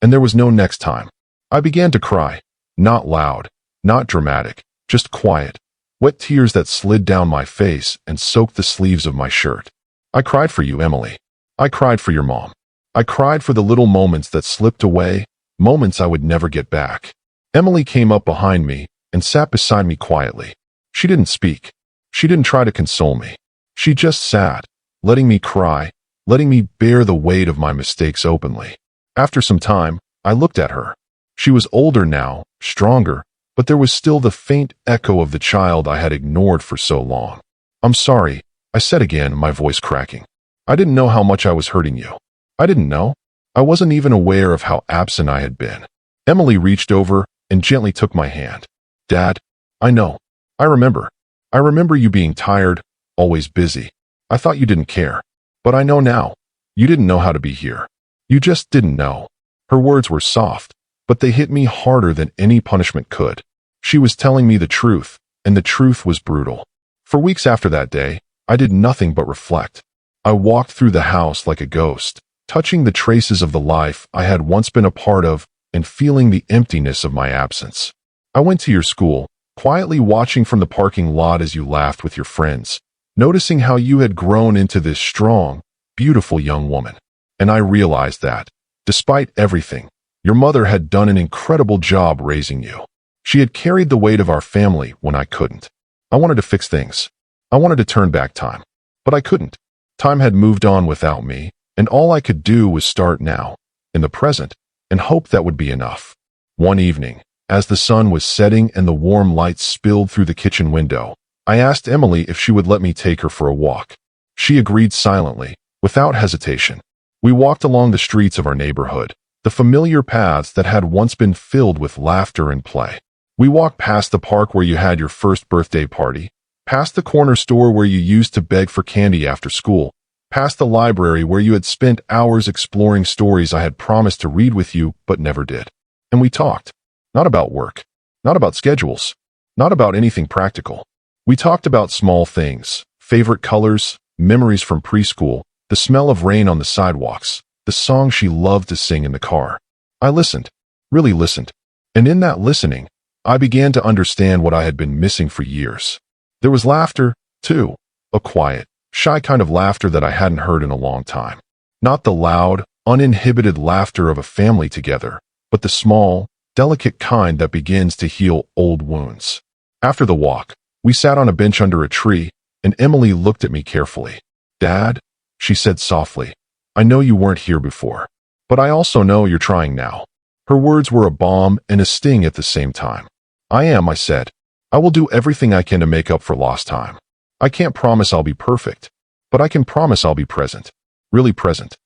And there was no next time. I began to cry, not loud, not dramatic, just quiet, wet tears that slid down my face and soaked the sleeves of my shirt. I cried for you, Emily. I cried for your mom. I cried for the little moments that slipped away, moments I would never get back. Emily came up behind me and sat beside me quietly. She didn't speak. She didn't try to console me. She just sat, letting me cry, letting me bear the weight of my mistakes openly. After some time, I looked at her. She was older now, stronger, but there was still the faint echo of the child I had ignored for so long. I'm sorry, I said again, my voice cracking. I didn't know how much I was hurting you. I didn't know. I wasn't even aware of how absent I had been. Emily reached over and gently took my hand. Dad, I know. I remember. I remember you being tired, always busy. I thought you didn't care. But I know now. You didn't know how to be here. You just didn't know. Her words were soft, but they hit me harder than any punishment could. She was telling me the truth, and the truth was brutal. For weeks after that day, I did nothing but reflect. I walked through the house like a ghost, touching the traces of the life I had once been a part of and feeling the emptiness of my absence. I went to your school, quietly watching from the parking lot as you laughed with your friends, noticing how you had grown into this strong, beautiful young woman. And I realized that, despite everything, your mother had done an incredible job raising you. She had carried the weight of our family when I couldn't. I wanted to fix things. I wanted to turn back time. But I couldn't. Time had moved on without me, and all I could do was start now, in the present, and hope that would be enough. One evening, as the sun was setting and the warm lights spilled through the kitchen window, I asked Emily if she would let me take her for a walk. She agreed silently, without hesitation. We walked along the streets of our neighborhood, the familiar paths that had once been filled with laughter and play. We walked past the park where you had your first birthday party, past the corner store where you used to beg for candy after school, past the library where you had spent hours exploring stories I had promised to read with you but never did. And we talked. Not about work. Not about schedules. Not about anything practical. We talked about small things, favorite colors, memories from preschool, the smell of rain on the sidewalks, the song she loved to sing in the car. I listened, really listened. And in that listening, I began to understand what I had been missing for years. There was laughter, too, a quiet, shy kind of laughter that I hadn't heard in a long time. Not the loud, uninhibited laughter of a family together, but the small, delicate kind that begins to heal old wounds. After the walk, we sat on a bench under a tree, and Emily looked at me carefully. Dad, she said softly, I know you weren't here before, but I also know you're trying now. Her words were a balm and a sting at the same time. I am, I said. I will do everything I can to make up for lost time. I can't promise I'll be perfect, but I can promise I'll be present. Really present.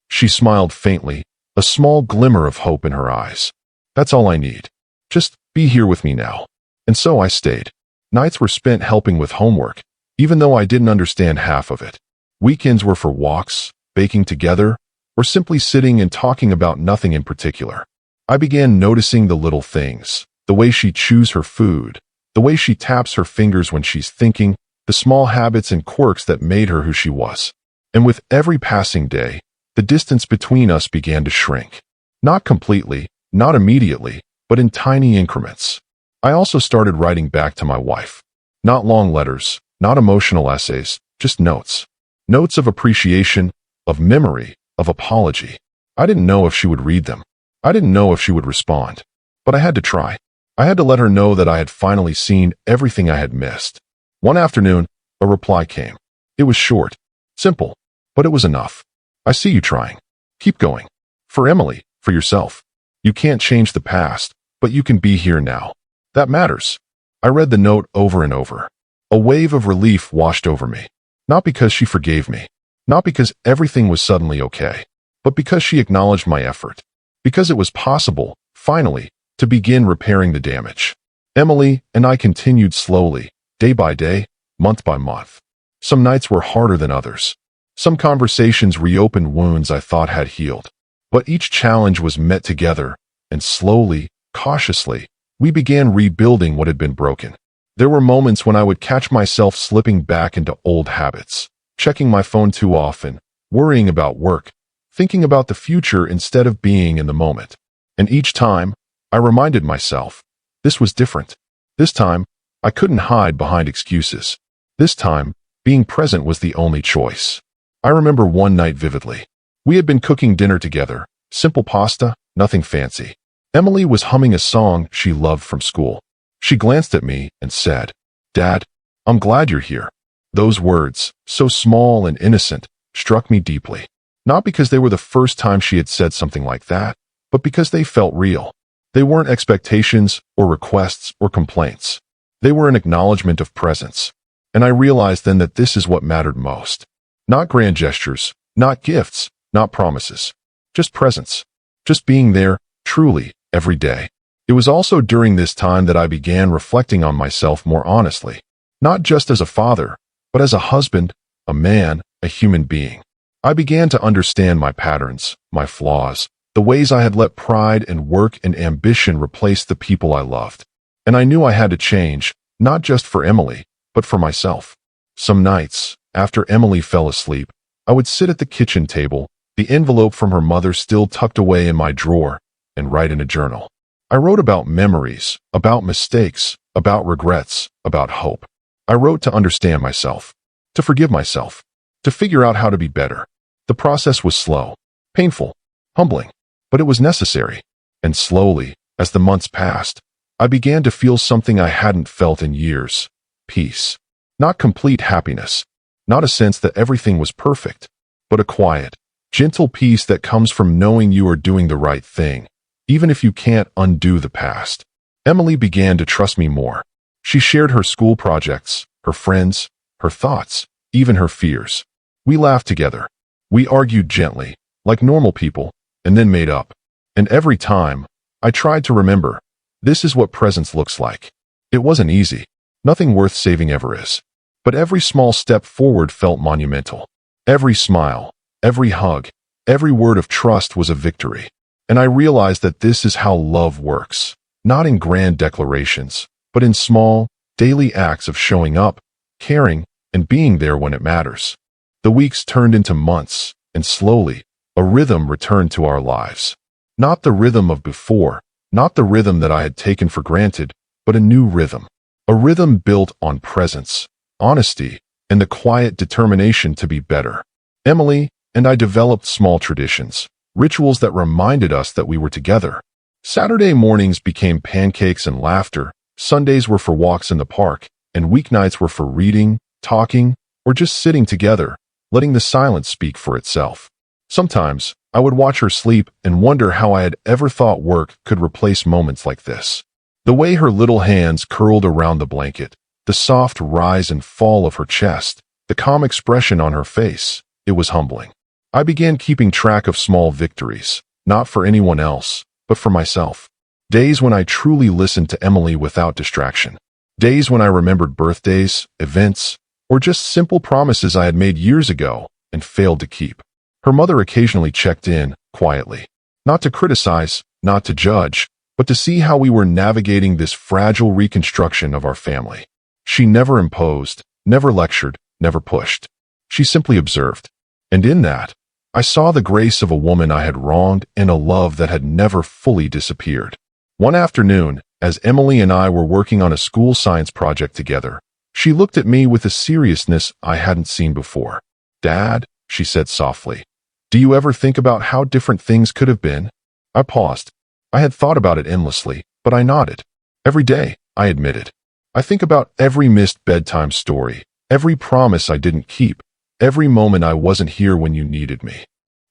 She smiled faintly, a small glimmer of hope in her eyes. That's all I need. Just be here with me now. And so I stayed. Nights were spent helping with homework, even though I didn't understand half of it. Weekends were for walks, baking together, or simply sitting and talking about nothing in particular. I began noticing the little things, the way she chews her food, the way she taps her fingers when she's thinking, the small habits and quirks that made her who she was. And with every passing day, the distance between us began to shrink. Not completely, not immediately, but in tiny increments. I also started writing back to my wife. Not long letters, not emotional essays, just notes. Notes of appreciation, of memory, of apology. I didn't know if she would read them. I didn't know if she would respond. But I had to try. I had to let her know that I had finally seen everything I had missed. One afternoon, a reply came. It was short, Simple. But it was enough. I see you trying. Keep going. For Emily, for yourself. You can't change the past, but you can be here now. That matters. I read the note over and over. A wave of relief washed over me. Not because she forgave me. Not because everything was suddenly okay. But because she acknowledged my effort. Because it was possible, finally, to begin repairing the damage. Emily and I continued slowly, day by day, month by month. Some nights were harder than others. Some conversations reopened wounds I thought had healed. But each challenge was met together, and slowly, cautiously, we began rebuilding what had been broken. There were moments when I would catch myself slipping back into old habits, checking my phone too often, worrying about work, thinking about the future instead of being in the moment. And each time, I reminded myself, this was different. This time, I couldn't hide behind excuses. This time, being present was the only choice. I remember one night vividly. We had been cooking dinner together, simple pasta, nothing fancy. Emily was humming a song she loved from school. She glanced at me and said, "Dad, I'm glad you're here." Those words, so small and innocent, struck me deeply. Not because they were the first time she had said something like that, but because they felt real. They weren't expectations or requests or complaints. They were an acknowledgement of presence. And I realized then that this is what mattered most. Not grand gestures, not gifts, not promises. Just presence. Just being there, truly, every day. It was also during this time that I began reflecting on myself more honestly. Not just as a father, but as a husband, a man, a human being. I began to understand my patterns, my flaws, the ways I had let pride and work and ambition replace the people I loved. And I knew I had to change, not just for Emily, but for myself. Some nights, after Emily fell asleep, I would sit at the kitchen table, the envelope from her mother still tucked away in my drawer, and write in a journal. I wrote about memories, about mistakes, about regrets, about hope. I wrote to understand myself, to forgive myself, to figure out how to be better. The process was slow, painful, humbling, but it was necessary. And slowly, as the months passed, I began to feel something I hadn't felt in years. Peace. Not complete happiness. Not a sense that everything was perfect, but a quiet, gentle peace that comes from knowing you are doing the right thing, even if you can't undo the past. Emily began to trust me more. She shared her school projects, her friends, her thoughts, even her fears. We laughed together. We argued gently, like normal people, and then made up. And every time, I tried to remember, this is what presence looks like. It wasn't easy. Nothing worth saving ever is. But every small step forward felt monumental. Every smile, every hug, every word of trust was a victory. And I realized that this is how love works, not in grand declarations, but in small, daily acts of showing up, caring, and being there when it matters. The weeks turned into months, and slowly, a rhythm returned to our lives. Not the rhythm of before, not the rhythm that I had taken for granted, but a new rhythm. A rhythm built on presence, honesty, and the quiet determination to be better. Emily and I developed small traditions, rituals that reminded us that we were together. Saturday mornings became pancakes and laughter, Sundays were for walks in the park, and weeknights were for reading, talking, or just sitting together, letting the silence speak for itself. Sometimes, I would watch her sleep and wonder how I had ever thought work could replace moments like this. The way her little hands curled around the blanket, the soft rise and fall of her chest, the calm expression on her face, it was humbling. I began keeping track of small victories, not for anyone else, but for myself. Days when I truly listened to Emily without distraction. Days when I remembered birthdays, events, or just simple promises I had made years ago and failed to keep. Her mother occasionally checked in, quietly. Not to criticize, not to judge, but to see how we were navigating this fragile reconstruction of our family. She never imposed, never lectured, never pushed. She simply observed. And in that, I saw the grace of a woman I had wronged and a love that had never fully disappeared. One afternoon, as Emily and I were working on a school science project together, she looked at me with a seriousness I hadn't seen before. "Dad," she said softly, "do you ever think about how different things could have been?" I paused. I had thought about it endlessly, but I nodded. "Every day," I admitted. "I think about every missed bedtime story, every promise I didn't keep, Every moment I wasn't here when you needed me."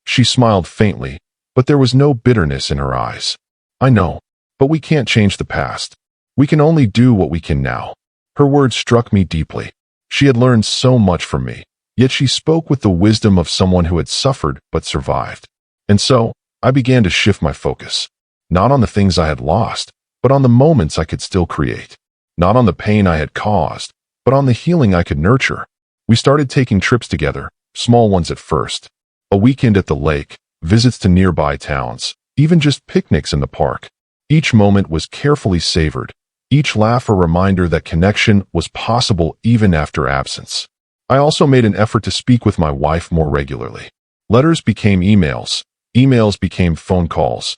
She smiled faintly, but there was no bitterness in her eyes. "I know, but we can't change the past. We can only do what we can now." Her words struck me deeply. She had learned so much from me, yet she spoke with the wisdom of someone who had suffered but survived. And so, I began to shift my focus. Not on the things I had lost, but on the moments I could still create. Not on the pain I had caused, but on the healing I could nurture. We started taking trips together, small ones at first. A weekend at the lake, visits to nearby towns, even just picnics in the park. Each moment was carefully savored, each laugh a reminder that connection was possible even after absence. I also made an effort to speak with my wife more regularly. Letters became emails, emails became phone calls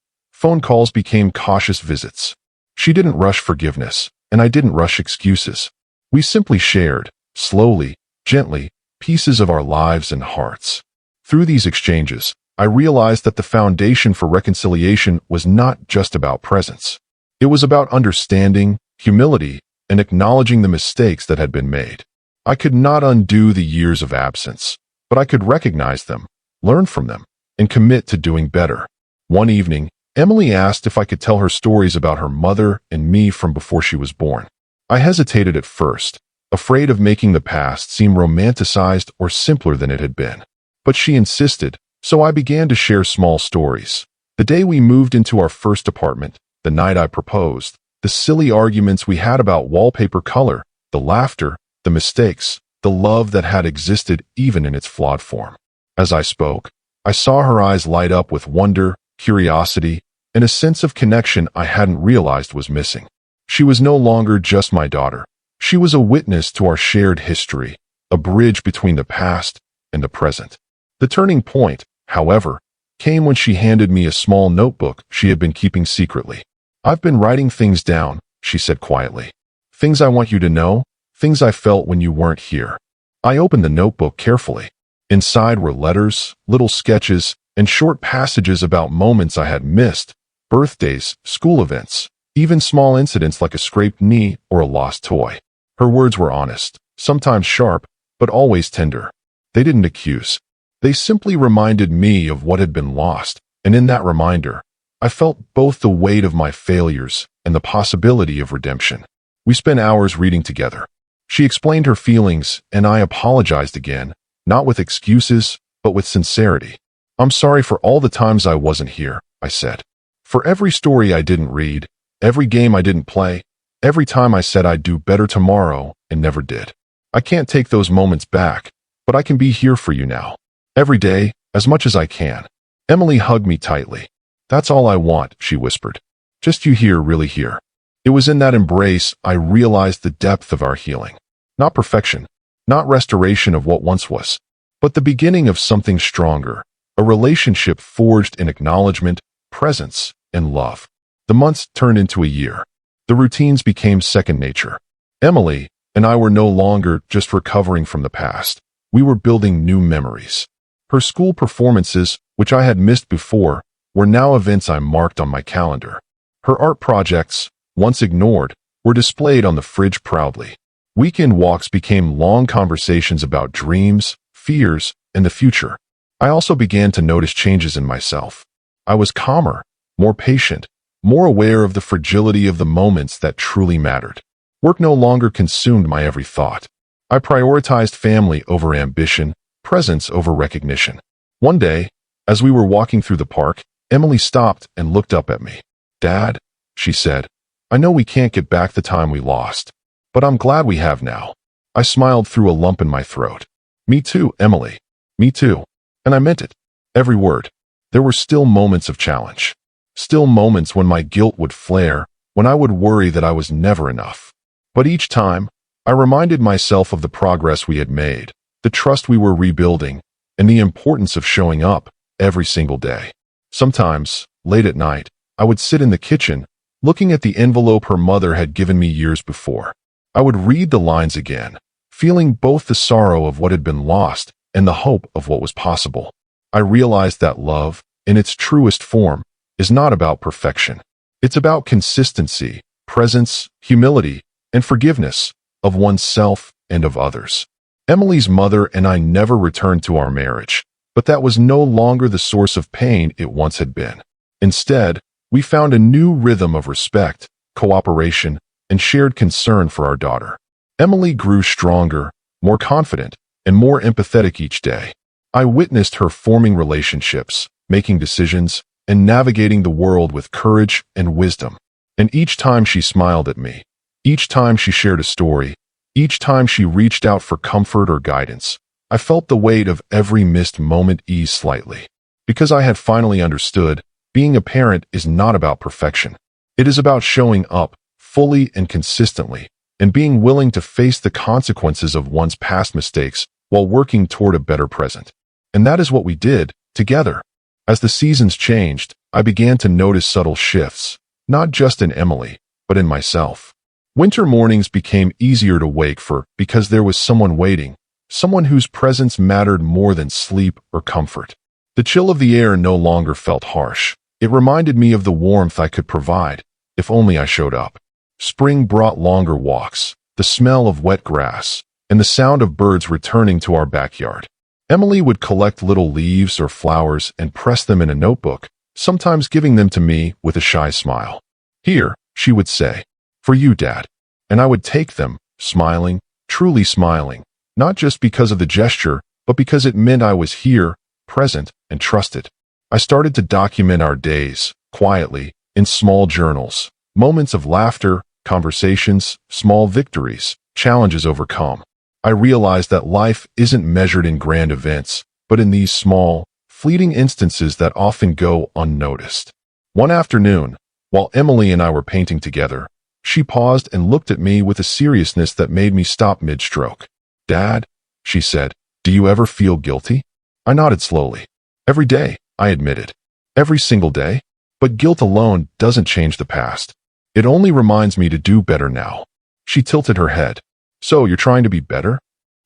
became cautious visits. She didn't rush forgiveness, and I didn't rush excuses. We simply shared, slowly, gently, pieces of our lives and hearts. Through these exchanges, I realized that the foundation for reconciliation was not just about presence. It was about understanding, humility, and acknowledging the mistakes that had been made. I could not undo the years of absence, but I could recognize them, learn from them, and commit to doing better. One evening, Emily asked if I could tell her stories about her mother and me from before she was born. I hesitated at first, afraid of making the past seem romanticized or simpler than it had been. But she insisted, so I began to share small stories. The day we moved into our first apartment, the night I proposed, the silly arguments we had about wallpaper color, the laughter, the mistakes, the love that had existed even in its flawed form. As I spoke, I saw her eyes light up with wonder, curiosity, and a sense of connection I hadn't realized was missing. She was no longer just my daughter. She was a witness to our shared history, a bridge between the past and the present. The turning point, however, came when she handed me a small notebook she had been keeping secretly. "I've been writing things down," she said quietly. "Things I want you to know, things I felt when you weren't here." I opened the notebook carefully. Inside were letters, little sketches, and short passages about moments I had missed, birthdays, school events, even small incidents like a scraped knee or a lost toy. Her words were honest, sometimes sharp, but always tender. They didn't accuse. They simply reminded me of what had been lost, and in that reminder, I felt both the weight of my failures and the possibility of redemption. We spent hours reading together. She explained her feelings, and I apologized again, not with excuses, but with sincerity. "I'm sorry for all the times I wasn't here," I said. "For every story I didn't read, every game I didn't play, every time I said I'd do better tomorrow and never did. I can't take those moments back, but I can be here for you now. Every day, as much as I can." Emily hugged me tightly. "That's all I want," she whispered. "Just you here, really here." It was in that embrace I realized the depth of our healing. Not perfection, not restoration of what once was, but the beginning of something stronger, a relationship forged in acknowledgement, presence, and love. The months turned into a year. The routines became second nature. Emily and I were no longer just recovering from the past. We were building new memories. Her school performances, which I had missed before, were now events I marked on my calendar. Her art projects, once ignored, were displayed on the fridge proudly. Weekend walks became long conversations about dreams, fears, and the future. I also began to notice changes in myself. I was calmer, more patient, more aware of the fragility of the moments that truly mattered. Work no longer consumed my every thought. I prioritized family over ambition, presence over recognition. One day, as we were walking through the park, Emily stopped and looked up at me. "Dad," she said, "I know we can't get back the time we lost, but I'm glad we have now." I smiled through a lump in my throat. "Me too, Emily. Me too." And I meant it. Every word. There were still moments of challenge. Still moments when my guilt would flare, when I would worry that I was never enough. But each time, I reminded myself of the progress we had made, the trust we were rebuilding, and the importance of showing up every single day. Sometimes, late at night, I would sit in the kitchen, looking at the envelope her mother had given me years before. I would read the lines again, feeling both the sorrow of what had been lost and the hope of what was possible. I realized that love, in its truest form, is not about perfection. It's about consistency, presence, humility, and forgiveness of oneself and of others. Emily's mother and I never returned to our marriage, but that was no longer the source of pain it once had been. Instead, we found a new rhythm of respect, cooperation, and shared concern for our daughter. Emily grew stronger, more confident, and more empathetic each day. I witnessed her forming relationships, making decisions, and navigating the world with courage and wisdom. And each time she smiled at me, each time she shared a story, each time she reached out for comfort or guidance, I felt the weight of every missed moment ease slightly. Because I had finally understood, being a parent is not about perfection. It is about showing up, fully and consistently, and being willing to face the consequences of one's past mistakes while working toward a better present. And that is what we did, together. As the seasons changed, I began to notice subtle shifts, not just in Emily, but in myself. Winter mornings became easier to wake for because there was someone waiting, someone whose presence mattered more than sleep or comfort. The chill of the air no longer felt harsh. It reminded me of the warmth I could provide, if only I showed up. Spring brought longer walks, the smell of wet grass, and the sound of birds returning to our backyard. Emily would collect little leaves or flowers and press them in a notebook, sometimes giving them to me with a shy smile. "Here," she would say, "for you, Dad." And I would take them, smiling, truly smiling, not just because of the gesture, but because it meant I was here, present, and trusted. I started to document our days, quietly, in small journals, moments of laughter, conversations, small victories, challenges overcome. I realized that life isn't measured in grand events, but in these small, fleeting instances that often go unnoticed. One afternoon, while Emily and I were painting together, she paused and looked at me with a seriousness that made me stop mid-stroke. "Dad," she said, "do you ever feel guilty?" I nodded slowly. "Every day," I admitted. "Every single day? But guilt alone doesn't change the past. It only reminds me to do better now." She tilted her head. "So you're trying to be better?"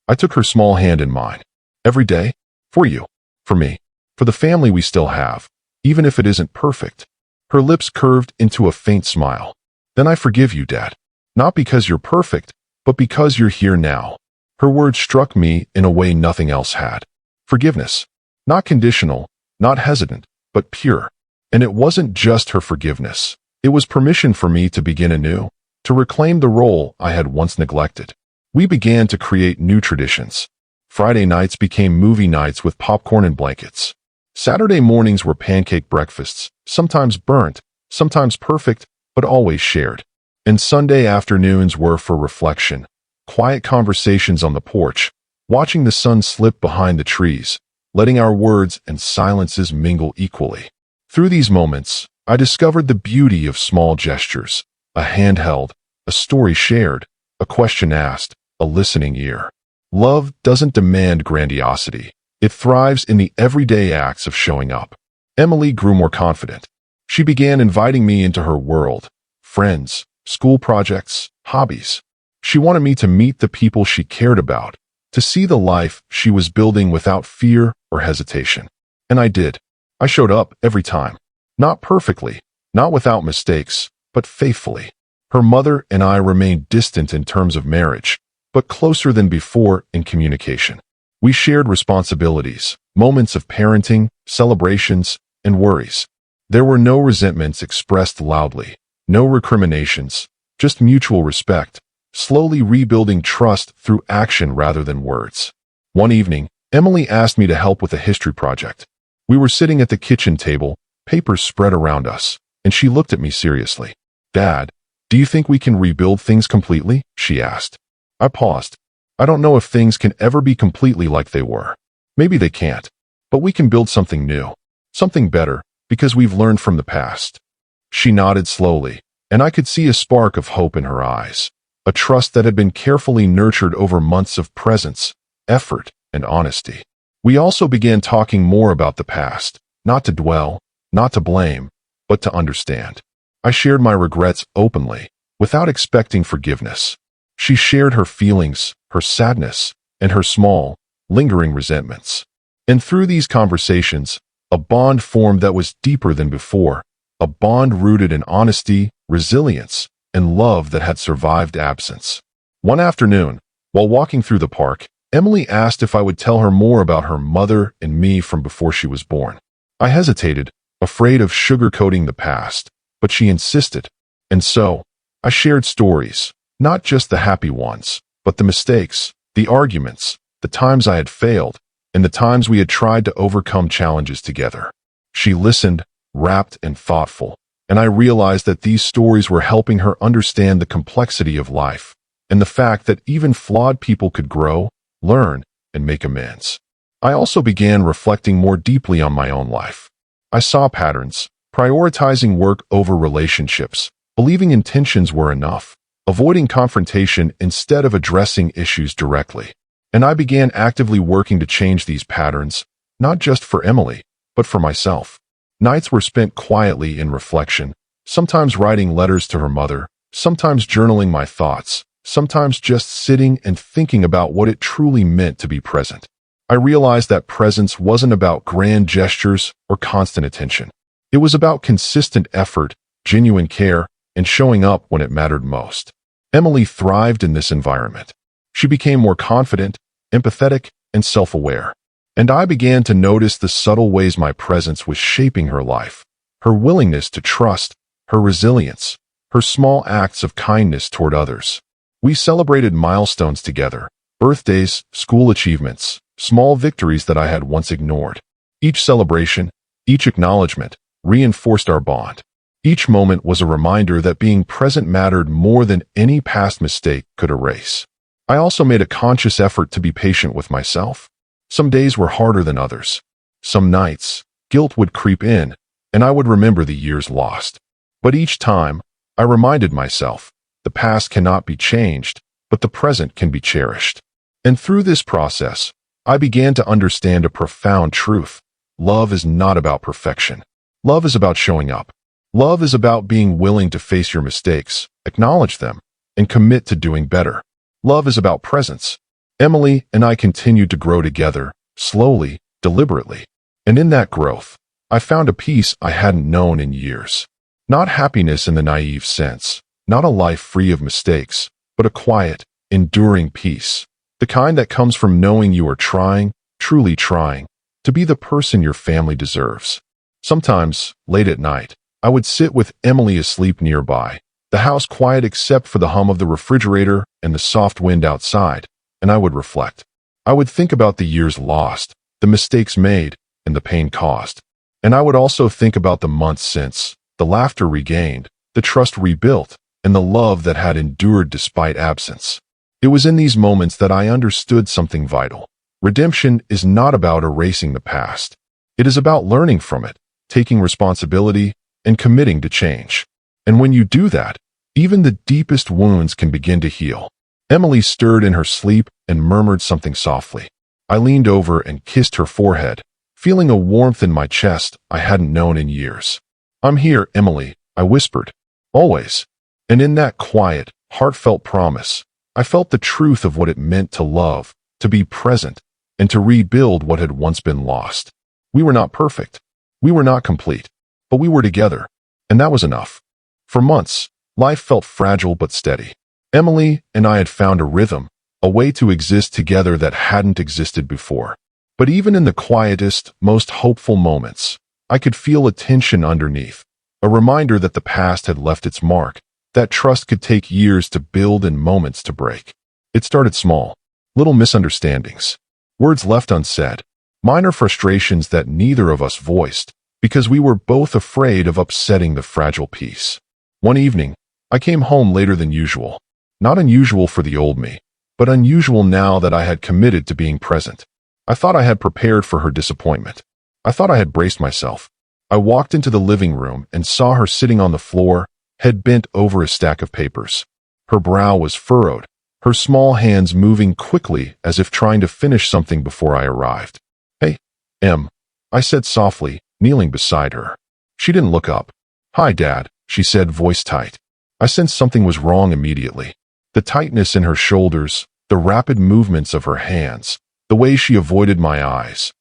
I took her small hand in mine. "Every day? For you. For me. For the family we still have, even if it isn't perfect." Her lips curved into a faint smile. "Then I forgive you, Dad. Not because you're perfect, but because you're here now." Her words struck me in a way nothing else had. Forgiveness. Not conditional, not hesitant, but pure. And it wasn't just her forgiveness. It was permission for me to begin anew, to reclaim the role I had once neglected. We began to create new traditions. Friday nights became movie nights with popcorn and blankets. Saturday mornings were pancake breakfasts, sometimes burnt, sometimes perfect, but always shared. And Sunday afternoons were for reflection, quiet conversations on the porch, watching the sun slip behind the trees, letting our words and silences mingle equally. Through these moments, I discovered the beauty of small gestures, a hand held, a story shared, a question asked, a listening ear. Love doesn't demand grandiosity. It thrives in the everyday acts of showing up. Emily grew more confident. She began inviting me into her world, friends, school projects, hobbies. She wanted me to meet the people she cared about, to see the life she was building without fear or hesitation. And I did. I showed up every time. Not perfectly, not without mistakes, but faithfully. Her mother and I remained distant in terms of marriage, but closer than before in communication. We shared responsibilities, moments of parenting, celebrations, and worries. There were no resentments expressed loudly, no recriminations, just mutual respect, slowly rebuilding trust through action rather than words. One evening, Emily asked me to help with a history project. We were sitting at the kitchen table, papers spread around us, and she looked at me seriously. "Dad, do you think we can rebuild things completely?" she asked. I paused. I don't know if things can ever be completely like they were. Maybe they can't. But we can build something new. Something better, because we've learned from the past. She nodded slowly, and I could see a spark of hope in her eyes. A trust that had been carefully nurtured over months of presence, effort, and honesty. We also began talking more about the past, not to dwell, not to blame, but to understand. I shared my regrets openly, without expecting forgiveness. She shared her feelings, her sadness, and her small, lingering resentments. And through these conversations, a bond formed that was deeper than before, a bond rooted in honesty, resilience, and love that had survived absence. One afternoon, while walking through the park, Emily asked if I would tell her more about her mother and me from before she was born. I hesitated, afraid of sugarcoating the past, but she insisted. And so, I shared stories, not just the happy ones, but the mistakes, the arguments, the times I had failed, and the times we had tried to overcome challenges together. She listened, rapt and thoughtful, and I realized that these stories were helping her understand the complexity of life, and the fact that even flawed people could grow, learn, and make amends. I also began reflecting more deeply on my own life. I saw patterns, prioritizing work over relationships, believing intentions were enough, avoiding confrontation instead of addressing issues directly. And I began actively working to change these patterns, not just for Emily, but for myself. Nights were spent quietly in reflection, sometimes writing letters to her mother, sometimes journaling my thoughts, sometimes just sitting and thinking about what it truly meant to be present. I realized that presence wasn't about grand gestures or constant attention. It was about consistent effort, genuine care, and showing up when it mattered most. Emily thrived in this environment. She became more confident, empathetic, and self-aware. And I began to notice the subtle ways my presence was shaping her life, her willingness to trust, her resilience, her small acts of kindness toward others. We celebrated milestones together, birthdays, school achievements, small victories that I had once ignored. Each celebration, each acknowledgement, reinforced our bond. Each moment was a reminder that being present mattered more than any past mistake could erase. I also made a conscious effort to be patient with myself. Some days were harder than others. Some nights, guilt would creep in, and I would remember the years lost. But each time, I reminded myself, the past cannot be changed, but the present can be cherished. And through this process, I began to understand a profound truth. Love is not about perfection. Love is about showing up. Love is about being willing to face your mistakes, acknowledge them, and commit to doing better. Love is about presence. Emily and I continued to grow together, slowly, deliberately. And in that growth, I found a peace I hadn't known in years. Not happiness in the naive sense, not a life free of mistakes, but a quiet, enduring peace. The kind that comes from knowing you are trying, truly trying, to be the person your family deserves. Sometimes, late at night, I would sit with Emily asleep nearby, the house quiet except for the hum of the refrigerator and the soft wind outside, and I would reflect. I would think about the years lost, the mistakes made, and the pain caused. And I would also think about the months since, the laughter regained, the trust rebuilt, and the love that had endured despite absence. It was in these moments that I understood something vital. Redemption is not about erasing the past. It is about learning from it, taking responsibility, and committing to change. And when you do that, even the deepest wounds can begin to heal. Emily stirred in her sleep and murmured something softly. I leaned over and kissed her forehead, feeling a warmth in my chest I hadn't known in years. "I'm here, Emily," I whispered. "Always." And in that quiet, heartfelt promise, I felt the truth of what it meant to love, to be present, and to rebuild what had once been lost. We were not perfect. We were not complete. But we were together, and that was enough. For months, life felt fragile but steady. Emily and I had found a rhythm, a way to exist together that hadn't existed before. But even in the quietest, most hopeful moments, I could feel a tension underneath, a reminder that the past had left its mark, that trust could take years to build and moments to break. It started small, little misunderstandings, words left unsaid, minor frustrations that neither of us voiced, because we were both afraid of upsetting the fragile peace. One evening, I came home later than usual. Not unusual for the old me, but unusual now that I had committed to being present. I thought I had prepared for her disappointment. I thought I had braced myself. I walked into the living room and saw her sitting on the floor, head bent over a stack of papers. Her brow was furrowed, her small hands moving quickly as if trying to finish something before I arrived. "Hey, Em," I said softly, kneeling beside her. She didn't look up. "Hi, Dad," she said, voice tight. I sensed something was wrong immediately. The tightness in her shoulders, the rapid movements of her hands, the way she avoided my eyes.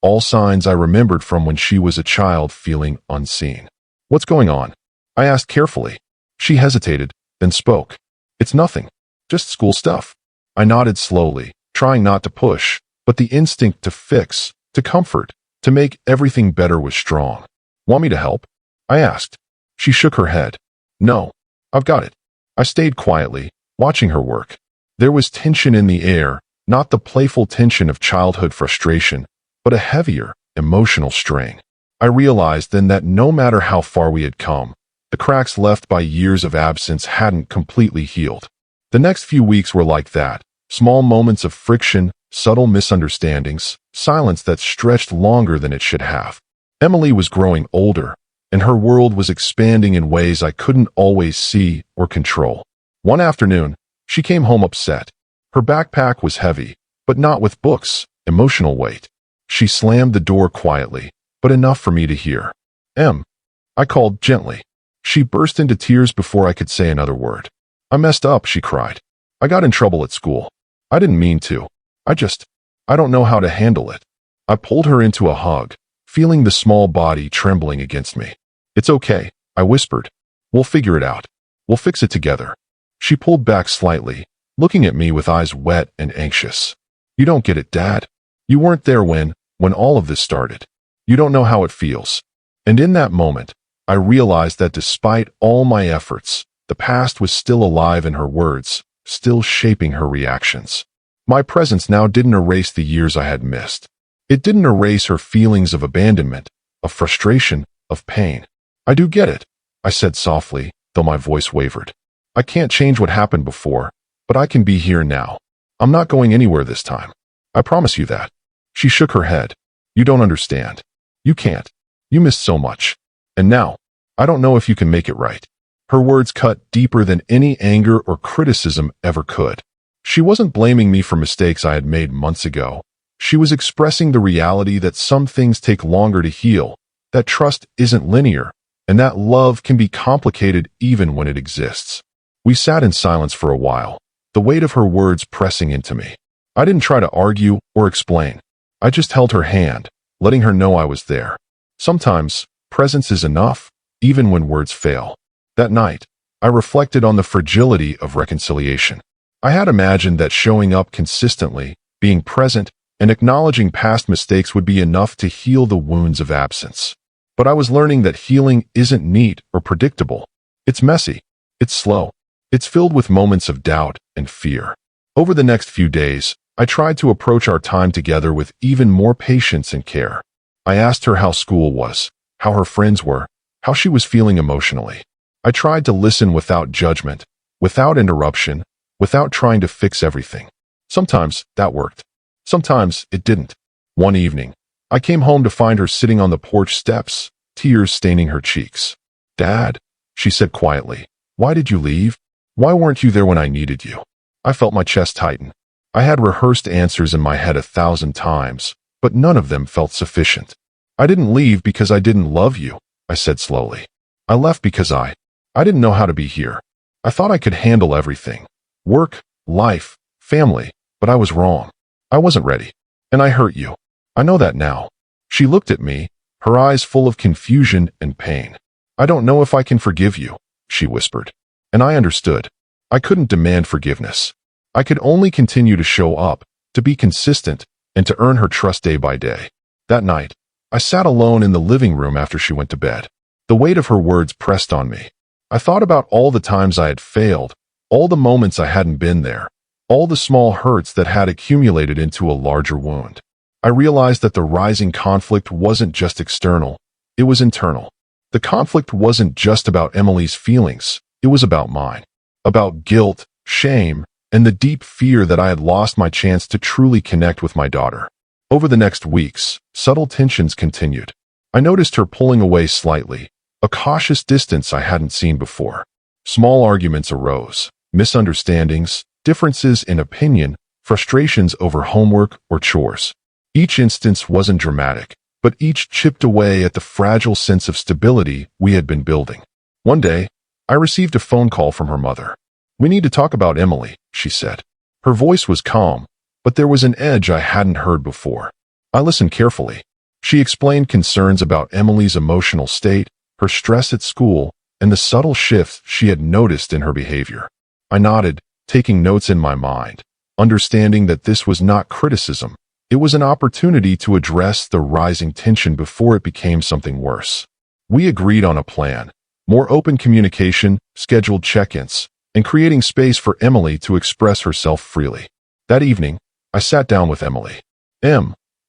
All signs I remembered from when she was a child feeling unseen. "What's going on?" I asked carefully. She hesitated, then spoke. "It's nothing. Just school stuff." I nodded slowly, trying not to push, but the instinct to fix, to comfort, to make everything better was strong. Want me to help? I asked. She shook her head. No, I've got it. I stayed quietly, watching her work. There was tension in the air, not the playful tension of childhood frustration, but a heavier, emotional strain. I realized then that no matter how far we had come, the cracks left by years of absence hadn't completely healed. The next few weeks were like that, small moments of friction, subtle misunderstandings, silence that stretched longer than it should have. Emily was growing older, and her world was expanding in ways I couldn't always see or control. One afternoon, she came home upset. Her backpack was heavy, but not with books, emotional weight. She slammed the door quietly, but enough for me to hear. I called gently. She burst into tears before I could say another word. I messed up, she cried. I got in trouble at school. I didn't mean to. I don't know how to handle it. I pulled her into a hug, feeling the small body trembling against me. It's okay, I whispered. We'll figure it out. We'll fix it together. She pulled back slightly, looking at me with eyes wet and anxious. You don't get it, Dad. You weren't there when all of this started. You don't know how it feels. And in that moment, I realized that despite all my efforts, the past was still alive in her words, still shaping her reactions. My presence now didn't erase the years I had missed. It didn't erase her feelings of abandonment, of frustration, of pain. I do get it, I said softly, though my voice wavered. I can't change what happened before, but I can be here now. I'm not going anywhere this time. I promise you that. She shook her head. You don't understand. You can't. You missed so much. And now, I don't know if you can make it right. Her words cut deeper than any anger or criticism ever could. She wasn't blaming me for mistakes I had made months ago. She was expressing the reality that some things take longer to heal, that trust isn't linear, and that love can be complicated even when it exists. We sat in silence for a while, the weight of her words pressing into me. I didn't try to argue or explain. I just held her hand, letting her know I was there. Sometimes, presence is enough, even when words fail. That night, I reflected on the fragility of reconciliation. I had imagined that showing up consistently, being present, and acknowledging past mistakes would be enough to heal the wounds of absence. But I was learning that healing isn't neat or predictable. It's messy. It's slow. It's filled with moments of doubt and fear. Over the next few days, I tried to approach our time together with even more patience and care. I asked her how school was, how her friends were, how she was feeling emotionally. I tried to listen without judgment, without interruption, without trying to fix everything. Sometimes that worked. Sometimes it didn't. One evening, I came home to find her sitting on the porch steps, tears staining her cheeks. Dad, she said quietly, why did you leave? Why weren't you there when I needed you? I felt my chest tighten. I had rehearsed answers in my head 1,000 times, but none of them felt sufficient. I didn't leave because I didn't love you, I said slowly. I left because I didn't know how to be here. I thought I could handle everything. Work, life, family, but I was wrong. I wasn't ready. And I hurt you. I know that now. She looked at me, her eyes full of confusion and pain. I don't know if I can forgive you, she whispered. And I understood. I couldn't demand forgiveness. I could only continue to show up, to be consistent, and to earn her trust day by day. That night, I sat alone in the living room after she went to bed. The weight of her words pressed on me. I thought about all the times I had failed, all the moments I hadn't been there, all the small hurts that had accumulated into a larger wound. I realized that the rising conflict wasn't just external, it was internal. The conflict wasn't just about Emily's feelings, it was about mine. About guilt, shame, and the deep fear that I had lost my chance to truly connect with my daughter. Over the next weeks, subtle tensions continued. I noticed her pulling away slightly, a cautious distance I hadn't seen before. Small arguments arose, misunderstandings, differences in opinion, frustrations over homework or chores. Each instance wasn't dramatic, but each chipped away at the fragile sense of stability we had been building. One day, I received a phone call from her mother. We need to talk about Emily, she said. Her voice was calm, but there was an edge I hadn't heard before. I listened carefully. She explained concerns about Emily's emotional state, her stress at school, and the subtle shifts she had noticed in her behavior. I nodded, taking notes in my mind. understanding that this was not criticism. It was an opportunity to address the rising tension before it became something worse. We agreed on a plan: more open communication, scheduled check-ins, and creating space for Emily to express herself freely. That evening, I sat down with Emily.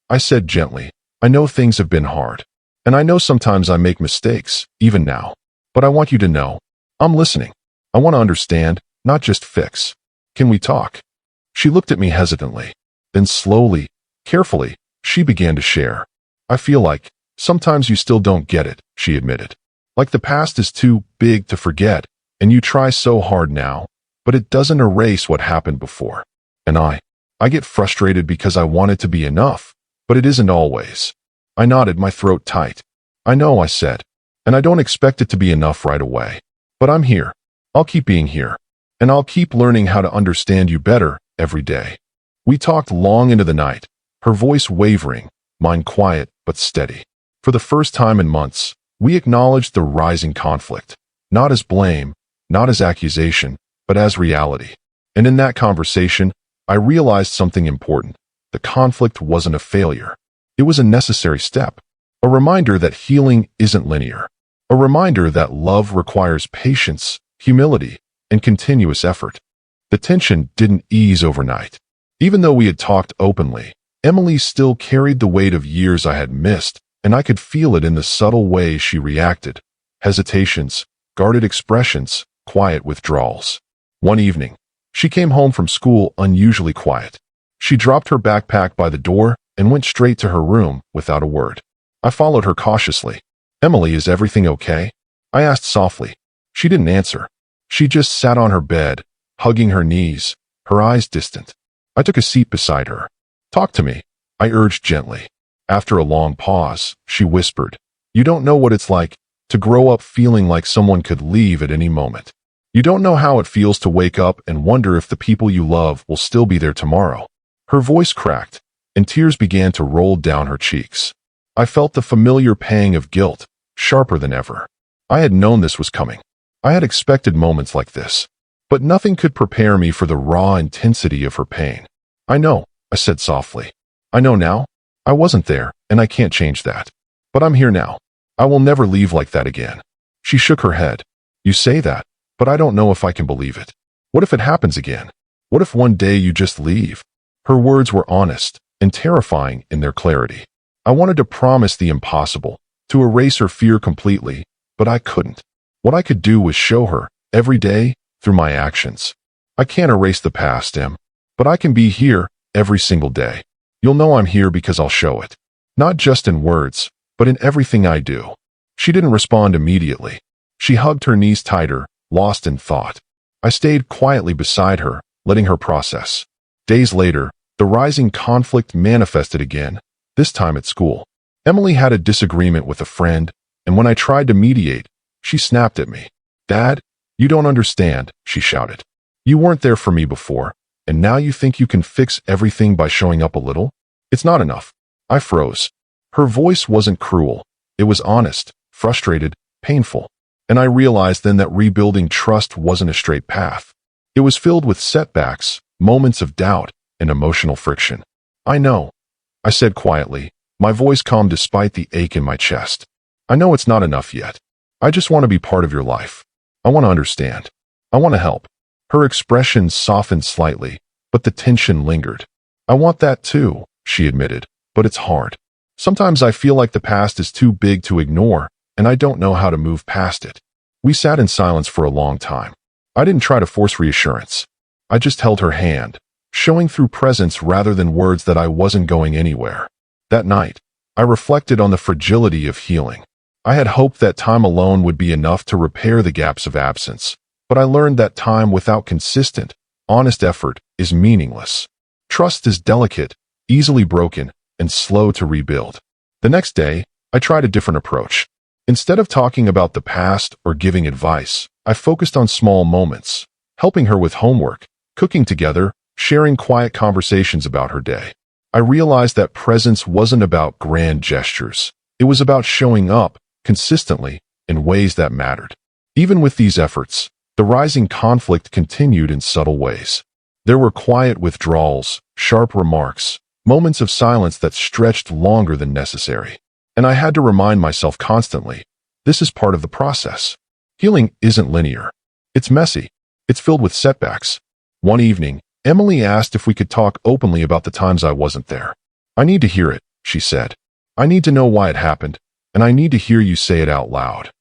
I said gently, I know things have been hard. And I know sometimes I make mistakes, even now. But I want you to know, I'm listening. I want to understand, not just fix. Can we talk? She looked at me hesitantly. Then slowly, carefully, she began to share. I feel like, sometimes you still don't get it, she admitted. Like the past is too big to forget, and you try so hard now, but it doesn't erase what happened before. And I get frustrated because I want it to be enough, but it isn't always. I nodded, my throat tight. I know, I said, and I don't expect it to be enough right away. But I'm here. I'll keep being here. And I'll keep learning how to understand you better every day. We talked long into the night, her voice wavering, mine quiet but steady. For the first time in months, we acknowledged the rising conflict, not as blame, not as accusation, but as reality. And in that conversation, I realized something important. The conflict wasn't a failure. It was a necessary step, a reminder that healing isn't linear, a reminder that love requires patience, humility, and continuous effort. The tension didn't ease overnight. Even though we had talked openly, Emily still carried the weight of years I had missed, and I could feel it in the subtle way she reacted. Hesitations, guarded expressions, quiet withdrawals. One evening, she came home from school unusually quiet. She dropped her backpack by the door and went straight to her room without a word. I followed her cautiously. Emily, is everything okay? I asked softly. She didn't answer. She just sat on her bed, hugging her knees, her eyes distant. I took a seat beside her. Talk to me, I urged gently. After a long pause, she whispered, you don't know what it's like to grow up feeling like someone could leave at any moment. You don't know how it feels to wake up and wonder if the people you love will still be there tomorrow. Her voice cracked, and tears began to roll down her cheeks. I felt the familiar pang of guilt, sharper than ever. I had known this was coming. I had expected moments like this. But nothing could prepare me for the raw intensity of her pain. I know, I said softly. I know now. I wasn't there, and I can't change that. But I'm here now. I will never leave like that again. She shook her head. You say that, but I don't know if I can believe it. What if it happens again? What if one day you just leave? Her words were honest and terrifying in their clarity. I wanted to promise the impossible, to erase her fear completely, but I couldn't. What I could do was show her, every day, through my actions. I can't erase the past, Em, but I can be here every single day. You'll know I'm here because I'll show it. Not just in words, but in everything I do. She didn't respond immediately. She hugged her knees tighter, lost in thought. I stayed quietly beside her, letting her process. Days later, the rising conflict manifested again, this time at school. Emily had a disagreement with a friend, and when I tried to mediate, she snapped at me. Dad, you don't understand, she shouted. You weren't there for me before, and now you think you can fix everything by showing up a little? It's not enough. I froze. Her voice wasn't cruel. It was honest, frustrated, painful. And I realized then that rebuilding trust wasn't a straight path. It was filled with setbacks, moments of doubt, and emotional friction. I know, I said quietly, my voice calm despite the ache in my chest. I know it's not enough yet. I just want to be part of your life. I want to understand. I want to help. Her expression softened slightly, but the tension lingered. I want that too, she admitted, but it's hard. Sometimes I feel like the past is too big to ignore, and I don't know how to move past it. We sat in silence for a long time. I didn't try to force reassurance. I just held her hand, showing through presence rather than words that I wasn't going anywhere. That night, I reflected on the fragility of healing. I had hoped that time alone would be enough to repair the gaps of absence, but I learned that time without consistent, honest effort is meaningless. Trust is delicate, easily broken, and slow to rebuild. The next day, I tried a different approach. Instead of talking about the past or giving advice, I focused on small moments, helping her with homework, cooking together, sharing quiet conversations about her day. I realized that presence wasn't about grand gestures. It was about showing up, consistently, in ways that mattered. Even with these efforts, the rising conflict continued in subtle ways. There were quiet withdrawals, sharp remarks, moments of silence that stretched longer than necessary. And I had to remind myself constantly, this is part of the process. Healing isn't linear. It's messy. It's filled with setbacks. One evening, Emily asked if we could talk openly about the times I wasn't there. I need to hear it, she said. I need to know why it happened, and I need to hear you say it out loud.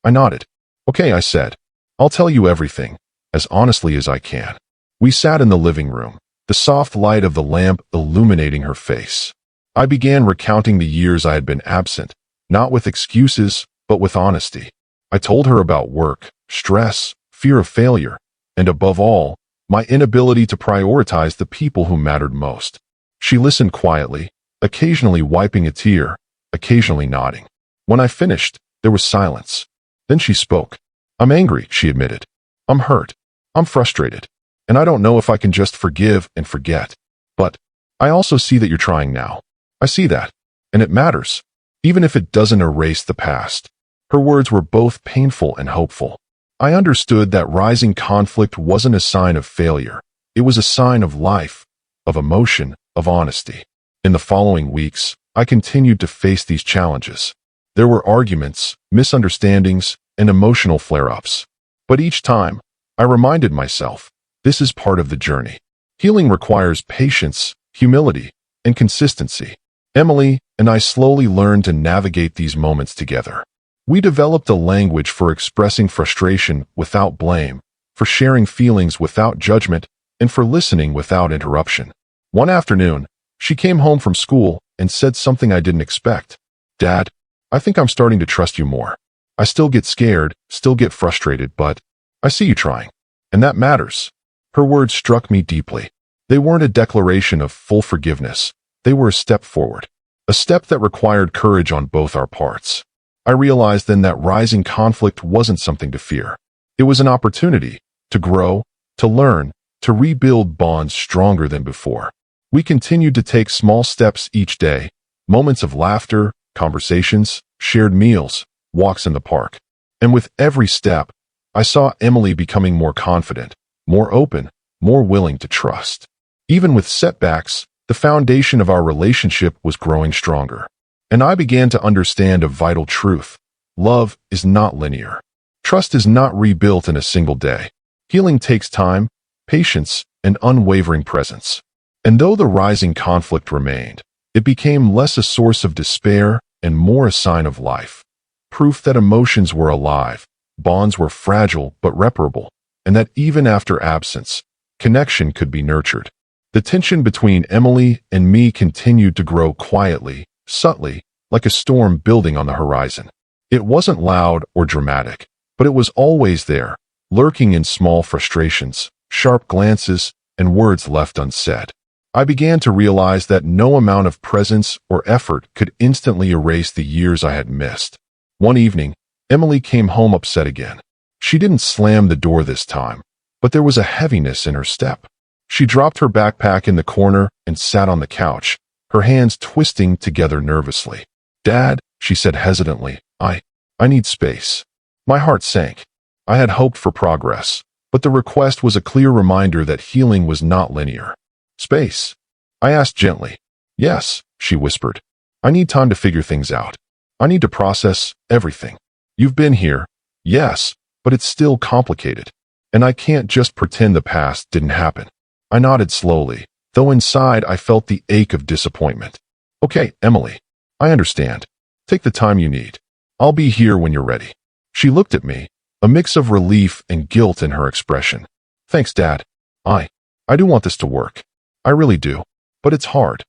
I nodded. Okay, I said. I'll tell you everything, as honestly as I can. We sat in the living room, the soft light of the lamp illuminating her face. I began recounting the years I had been absent, not with excuses, but with honesty. I told her about work, stress, fear of failure, and above all, my inability to prioritize the people who mattered most. She listened quietly, occasionally wiping a tear, occasionally nodding. When I finished, there was silence. Then she spoke. I'm angry, she admitted. I'm hurt. I'm frustrated. And I don't know if I can just forgive and forget. But I also see that you're trying now. I see that. And it matters, even if it doesn't erase the past. Her words were both painful and hopeful. I understood that rising conflict wasn't a sign of failure. It was a sign of life, of emotion, of honesty. In the following weeks, I continued to face these challenges. There were arguments, misunderstandings, and emotional flare-ups. But each time, I reminded myself, this is part of the journey. Healing requires patience, humility, and consistency. Emily and I slowly learned to navigate these moments together. We developed a language for expressing frustration without blame, for sharing feelings without judgment, and for listening without interruption. One afternoon, she came home from school and said something I didn't expect. Dad, I think I'm starting to trust you more. I still get scared, still get frustrated, but I see you trying. And that matters. Her words struck me deeply. They weren't a declaration of full forgiveness. They were a step forward. A step that required courage on both our parts. I realized then that rising conflict wasn't something to fear. It was an opportunity to grow, to learn, to rebuild bonds stronger than before. We continued to take small steps each day, moments of laughter, conversations, shared meals, walks in the park. And with every step, I saw Emily becoming more confident, more open, more willing to trust. Even with setbacks, the foundation of our relationship was growing stronger. And I began to understand a vital truth. Love is not linear. Trust is not rebuilt in a single day. Healing takes time, patience, and unwavering presence. And though the rising conflict remained, it became less a source of despair and more a sign of life. Proof that emotions were alive, bonds were fragile but reparable, and that even after absence, connection could be nurtured. The tension between Emily and me continued to grow quietly, subtly, like a storm building on the horizon. It wasn't loud or dramatic, but it was always there, lurking in small frustrations, sharp glances, and words left unsaid. I began to realize that no amount of presence or effort could instantly erase the years I had missed. One evening, Emily came home upset again. She didn't slam the door this time, but there was a heaviness in her step. She dropped her backpack in the corner and sat on the couch, her hands twisting together nervously. Dad, she said hesitantly, I need space. My heart sank. I had hoped for progress, but the request was a clear reminder that healing was not linear. Space? I asked gently. Yes, she whispered. I need time to figure things out. I need to process everything. You've been here, yes, but it's still complicated. And I can't just pretend the past didn't happen. I nodded slowly, though inside I felt the ache of disappointment. Okay, Emily. I understand. Take the time you need. I'll be here when you're ready. She looked at me, a mix of relief and guilt in her expression. Thanks, Dad. I do want this to work. I really do. But it's hard.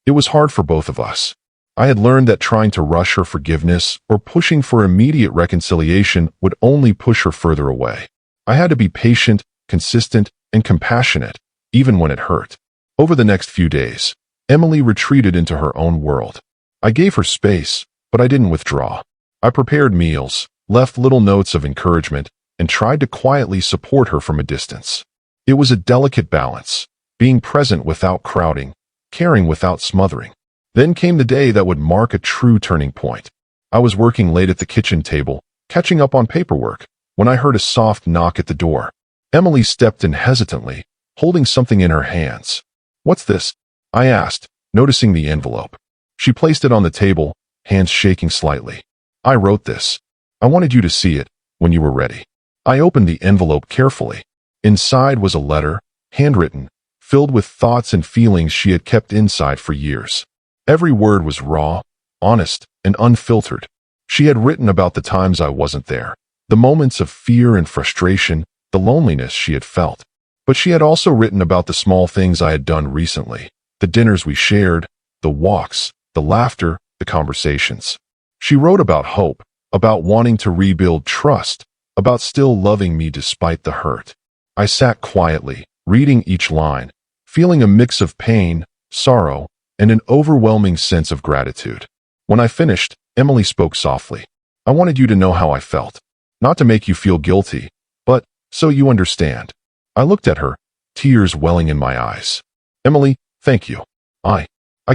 It was hard for both of us. I had learned that trying to rush her forgiveness or pushing for immediate reconciliation would only push her further away. I had to be patient, consistent, and compassionate, even when it hurt. Over the next few days, Emily retreated into her own world. I gave her space, but I didn't withdraw. I prepared meals, left little notes of encouragement, and tried to quietly support her from a distance. It was a delicate balance, being present without crowding, caring without smothering. Then came the day that would mark a true turning point. I was working late at the kitchen table, catching up on paperwork, when I heard a soft knock at the door. Emily stepped in hesitantly, holding something in her hands. "What's this?" I asked, noticing the envelope. She placed it on the table, hands shaking slightly. "I wrote this. I wanted you to see it when you were ready." I opened the envelope carefully. Inside was a letter, handwritten, filled with thoughts and feelings she had kept inside for years. Every word was raw, honest, and unfiltered. She had written about the times I wasn't there, the moments of fear and frustration, the loneliness she had felt. But she had also written about the small things I had done recently, the dinners we shared, the walks, the laughter, the conversations. She wrote about hope, about wanting to rebuild trust, about still loving me despite the hurt. I sat quietly, reading each line, feeling a mix of pain, sorrow, and an overwhelming sense of gratitude. When I finished, Emily spoke softly. "I wanted you to know how I felt. Not to make you feel guilty, but so you understand." I looked at her, tears welling in my eyes. "Emily, thank you. I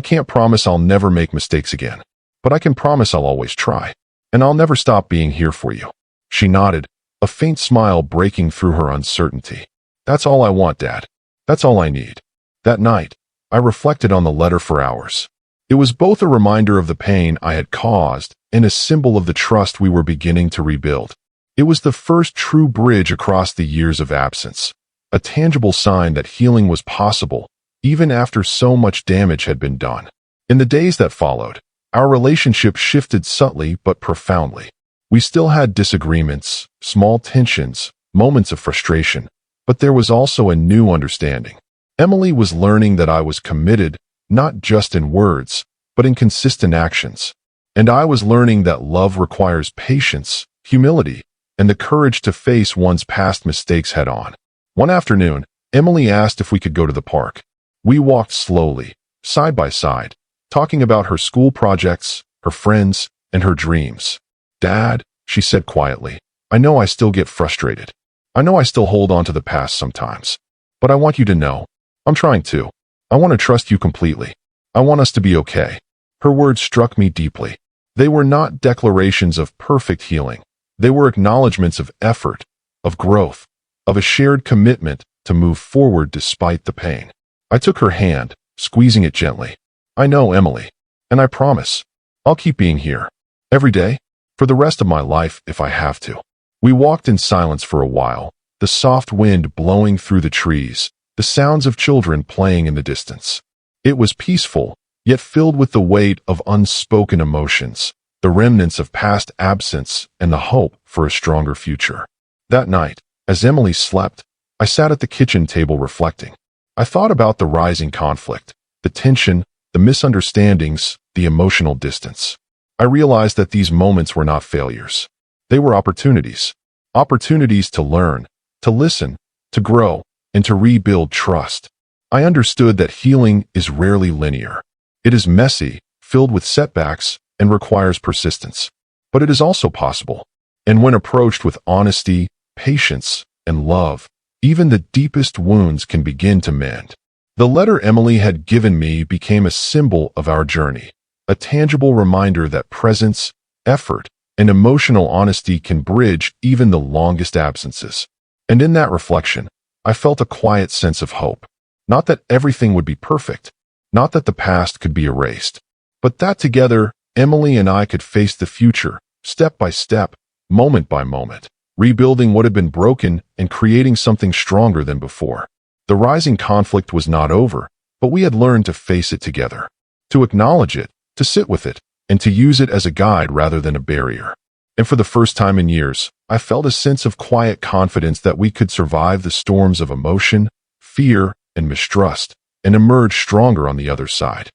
can't promise I'll never make mistakes again, but I can promise I'll always try, and I'll never stop being here for you." She nodded, a faint smile breaking through her uncertainty. "That's all I want, Dad. That's all I need." That night, I reflected on the letter for hours. It was both a reminder of the pain I had caused and a symbol of the trust we were beginning to rebuild. It was the first true bridge across the years of absence, a tangible sign that healing was possible, even after so much damage had been done. In the days that followed, our relationship shifted subtly but profoundly. We still had disagreements, small tensions, moments of frustration, but there was also a new understanding. Emily was learning that I was committed, not just in words, but in consistent actions. And I was learning that love requires patience, humility, and the courage to face one's past mistakes head on. One afternoon, Emily asked if we could go to the park. We walked slowly, side by side, talking about her school projects, her friends, and her dreams. "Dad," she said quietly, "I know I still get frustrated. I know I still hold on to the past sometimes. But I want you to know, I'm trying to. I want to trust you completely. I want us to be okay." Her words struck me deeply. They were not declarations of perfect healing. They were acknowledgments of effort, of growth, of a shared commitment to move forward despite the pain. I took her hand, squeezing it gently. "I know, Emily, and I promise, I'll keep being here. Every day, for the rest of my life if I have to." We walked in silence for a while, the soft wind blowing through the trees, the sounds of children playing in the distance. It was peaceful, yet filled with the weight of unspoken emotions, the remnants of past absence and the hope for a stronger future. That night, as Emily slept, I sat at the kitchen table reflecting. I thought about the rising conflict, the tension, the misunderstandings, the emotional distance. I realized that these moments were not failures. They were opportunities. Opportunities to learn, to listen, to grow, and to rebuild trust. I understood that healing is rarely linear. It is messy, filled with setbacks, and requires persistence. But it is also possible. And when approached with honesty, patience, and love, even the deepest wounds can begin to mend. The letter Emily had given me became a symbol of our journey, a tangible reminder that presence, effort, and emotional honesty can bridge even the longest absences. And in that reflection, I felt a quiet sense of hope. Not that everything would be perfect, not that the past could be erased, but that together, Emily and I could face the future, step by step, moment by moment, rebuilding what had been broken and creating something stronger than before. The rising conflict was not over, but we had learned to face it together, to acknowledge it, to sit with it, and to use it as a guide rather than a barrier. And for the first time in years, I felt a sense of quiet confidence that we could survive the storms of emotion, fear, and mistrust, and emerge stronger on the other side.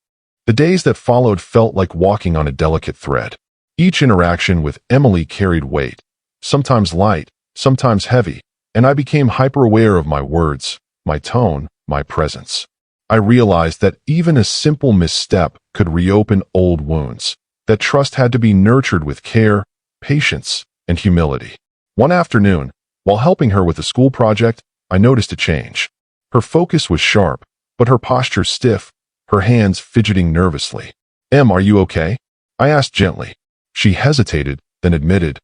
The days that followed felt like walking on a delicate thread. Each interaction with Emily carried weight, sometimes light, sometimes heavy, and I became hyper-aware of my words, my tone, my presence. I realized that even a simple misstep could reopen old wounds, that trust had to be nurtured with care, patience, and humility. One afternoon, while helping her with a school project, I noticed a change. Her focus was sharp, but her posture stiff, her hands fidgeting nervously. "Em, are you okay?" I asked gently. She hesitated, then admitted,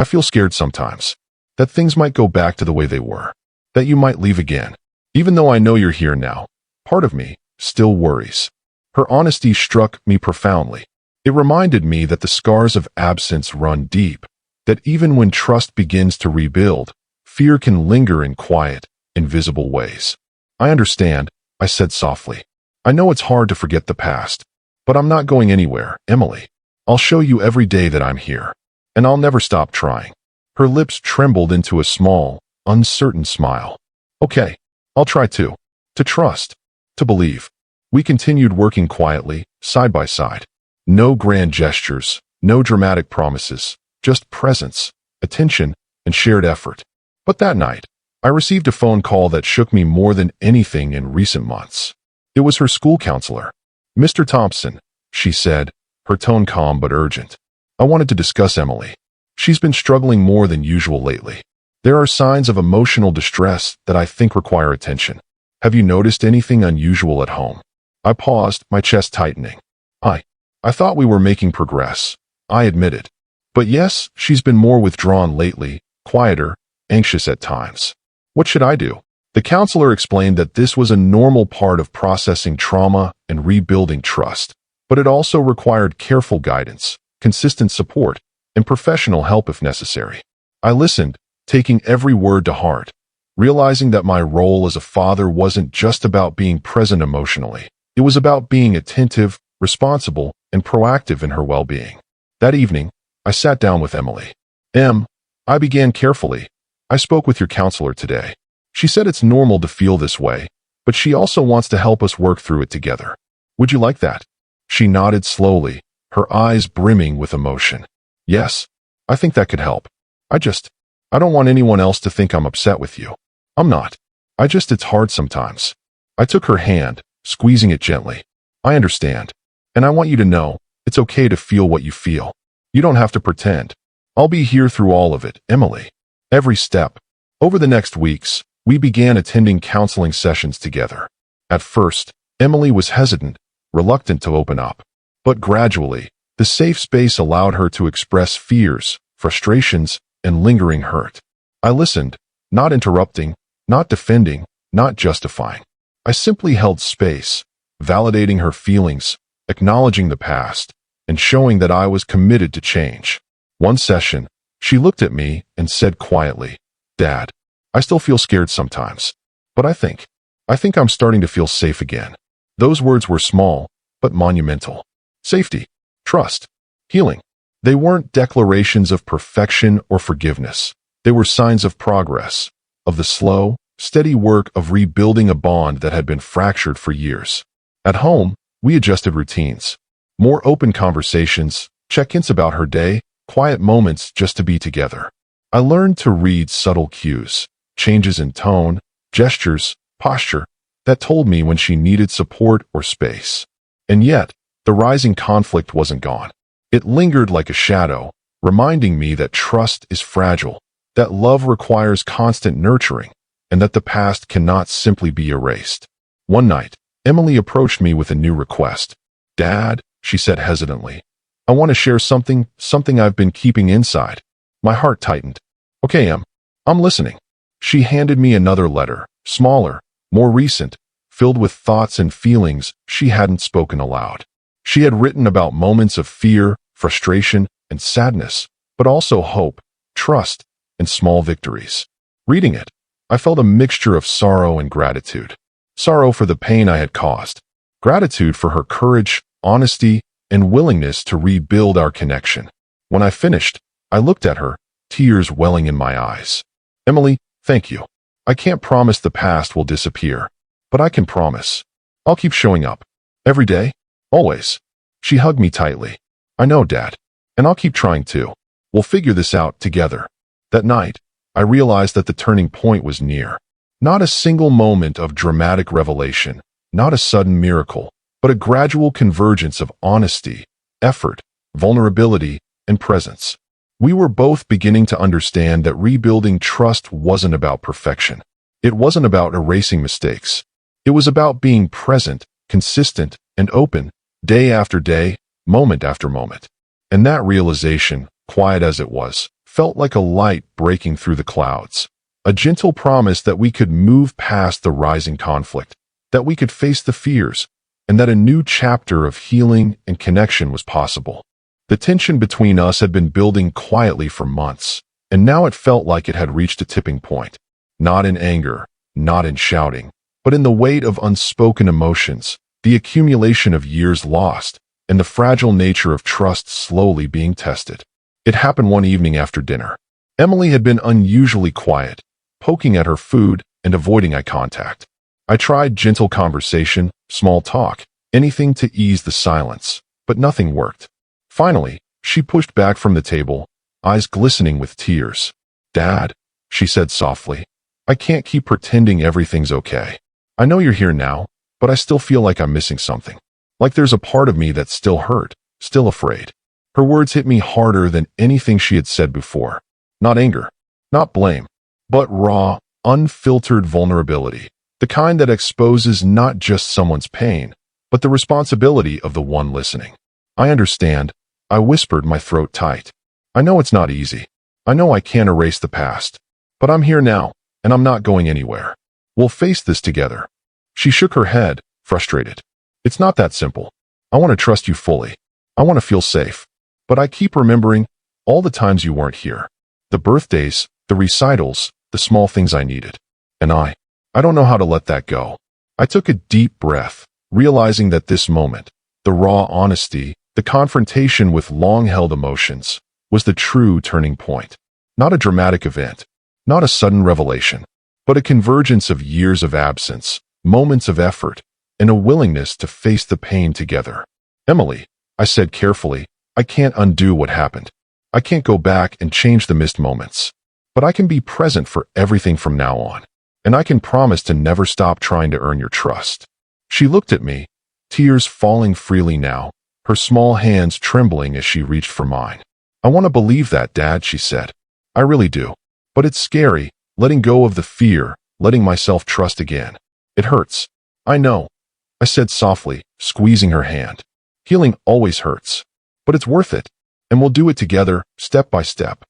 I feel scared sometimes. That things might go back to the way they were. That you might leave again. Even though I know you're here now, part of me still worries. Her honesty struck me profoundly. It reminded me that the scars of absence run deep, that even when trust begins to rebuild, fear can linger in quiet, invisible ways. I understand, I said softly. I know it's hard to forget the past, but I'm not going anywhere, Emily. I'll show you every day that I'm here, and I'll never stop trying. Her lips trembled into a small, uncertain smile. Okay, I'll try to trust, to believe. We continued working quietly, side by side. No grand gestures, no dramatic promises, just presence, attention, and shared effort. But that night, I received a phone call that shook me more than anything in recent months. It was her school counselor. Mr. Thompson, she said, her tone calm but urgent. I wanted to discuss Emily. She's been struggling more than usual lately. There are signs of emotional distress that I think require attention. Have you noticed anything unusual at home? I paused, my chest tightening. I thought we were making progress, I admitted. But yes, she's been more withdrawn lately, quieter, anxious at times. What should I do? The counselor explained that this was a normal part of processing trauma and rebuilding trust, but it also required careful guidance, consistent support, and professional help if necessary. I listened, taking every word to heart, realizing that my role as a father wasn't just about being present emotionally. It was about being attentive, responsible, and proactive in her well-being. That evening, I sat down with Emily. I began carefully. I spoke with your counselor today. She said it's normal to feel this way, but she also wants to help us work through it together. Would you like that? She nodded slowly, her eyes brimming with emotion. Yes, I think that could help. I don't want anyone else to think I'm upset with you. I'm not. It's hard sometimes. I took her hand, squeezing it gently. I understand. And I want you to know, it's okay to feel what you feel. You don't have to pretend. I'll be here through all of it, Emily. Every step. Over the next weeks, we began attending counseling sessions together. At first, Emily was hesitant, reluctant to open up. But gradually, the safe space allowed her to express fears, frustrations, and lingering hurt. I listened, not interrupting, not defending, not justifying. I simply held space, validating her feelings, acknowledging the past, and showing that I was committed to change. One session, she looked at me and said quietly, Dad, I still feel scared sometimes, but I think I'm starting to feel safe again. Those words were small, but monumental. Safety, trust, healing. They weren't declarations of perfection or forgiveness. They were signs of progress, of the slow, steady work of rebuilding a bond that had been fractured for years. At home, we adjusted routines. More open conversations, check-ins about her day, quiet moments just to be together. I learned to read subtle cues, changes in tone, gestures, posture, that told me when she needed support or space. And yet, the rising conflict wasn't gone. It lingered like a shadow, reminding me that trust is fragile, that love requires constant nurturing, and that the past cannot simply be erased. One night, Emily approached me with a new request. Dad, she said hesitantly, I want to share something I've been keeping inside. My heart tightened. Okay, I'm listening. She handed me another letter, smaller, more recent, filled with thoughts and feelings she hadn't spoken aloud. She had written about moments of fear, frustration, and sadness, but also hope, trust, and small victories. Reading it, I felt a mixture of sorrow and gratitude. Sorrow for the pain I had caused. Gratitude for her courage, honesty, and willingness to rebuild our connection. When I finished, I looked at her, tears welling in my eyes. Emily, thank you. I can't promise the past will disappear, but I can promise I'll keep showing up. Every day, always. She hugged me tightly. I know, Dad, and I'll keep trying too. We'll figure this out together. That night, I realized that the turning point was near. Not a single moment of dramatic revelation, not a sudden miracle, but a gradual convergence of honesty, effort, vulnerability, and presence. We were both beginning to understand that rebuilding trust wasn't about perfection. It wasn't about erasing mistakes. It was about being present, consistent, and open, day after day, moment after moment. And that realization, quiet as it was, felt like a light breaking through the clouds. A gentle promise that we could move past the rising conflict, that we could face the fears, and that a new chapter of healing and connection was possible. The tension between us had been building quietly for months, and now it felt like it had reached a tipping point. Not in anger, not in shouting, but in the weight of unspoken emotions, the accumulation of years lost, and the fragile nature of trust slowly being tested. It happened one evening after dinner. Emily had been unusually quiet, poking at her food and avoiding eye contact. I tried gentle conversation, small talk, anything to ease the silence, but nothing worked. Finally, she pushed back from the table, eyes glistening with tears. "Dad," she said softly, "I can't keep pretending everything's okay. I know you're here now, but I still feel like I'm missing something. Like there's a part of me that's still hurt, still afraid." Her words hit me harder than anything she had said before. Not anger, not blame, but raw, unfiltered vulnerability. The kind that exposes not just someone's pain, but the responsibility of the one listening. "I understand," I whispered, my throat tight. "I know it's not easy. I know I can't erase the past. But I'm here now, and I'm not going anywhere. We'll face this together." She shook her head, frustrated. "It's not that simple. I want to trust you fully. I want to feel safe. But I keep remembering all the times you weren't here. The birthdays, the recitals, the small things I needed. And I don't know how to let that go." I took a deep breath, realizing that this moment, the raw honesty, the confrontation with long-held emotions, was the true turning point. Not a dramatic event, not a sudden revelation, but a convergence of years of absence, moments of effort, and a willingness to face the pain together. "Emily," I said carefully, "I can't undo what happened. I can't go back and change the missed moments. But I can be present for everything from now on. And I can promise to never stop trying to earn your trust." She looked at me, tears falling freely now, her small hands trembling as she reached for mine. "I want to believe that, Dad," she said. "I really do. But it's scary, letting go of the fear, letting myself trust again. It hurts. I know," I said softly, squeezing her hand. "Healing always hurts. But it's worth it. And we'll do it together, step by step."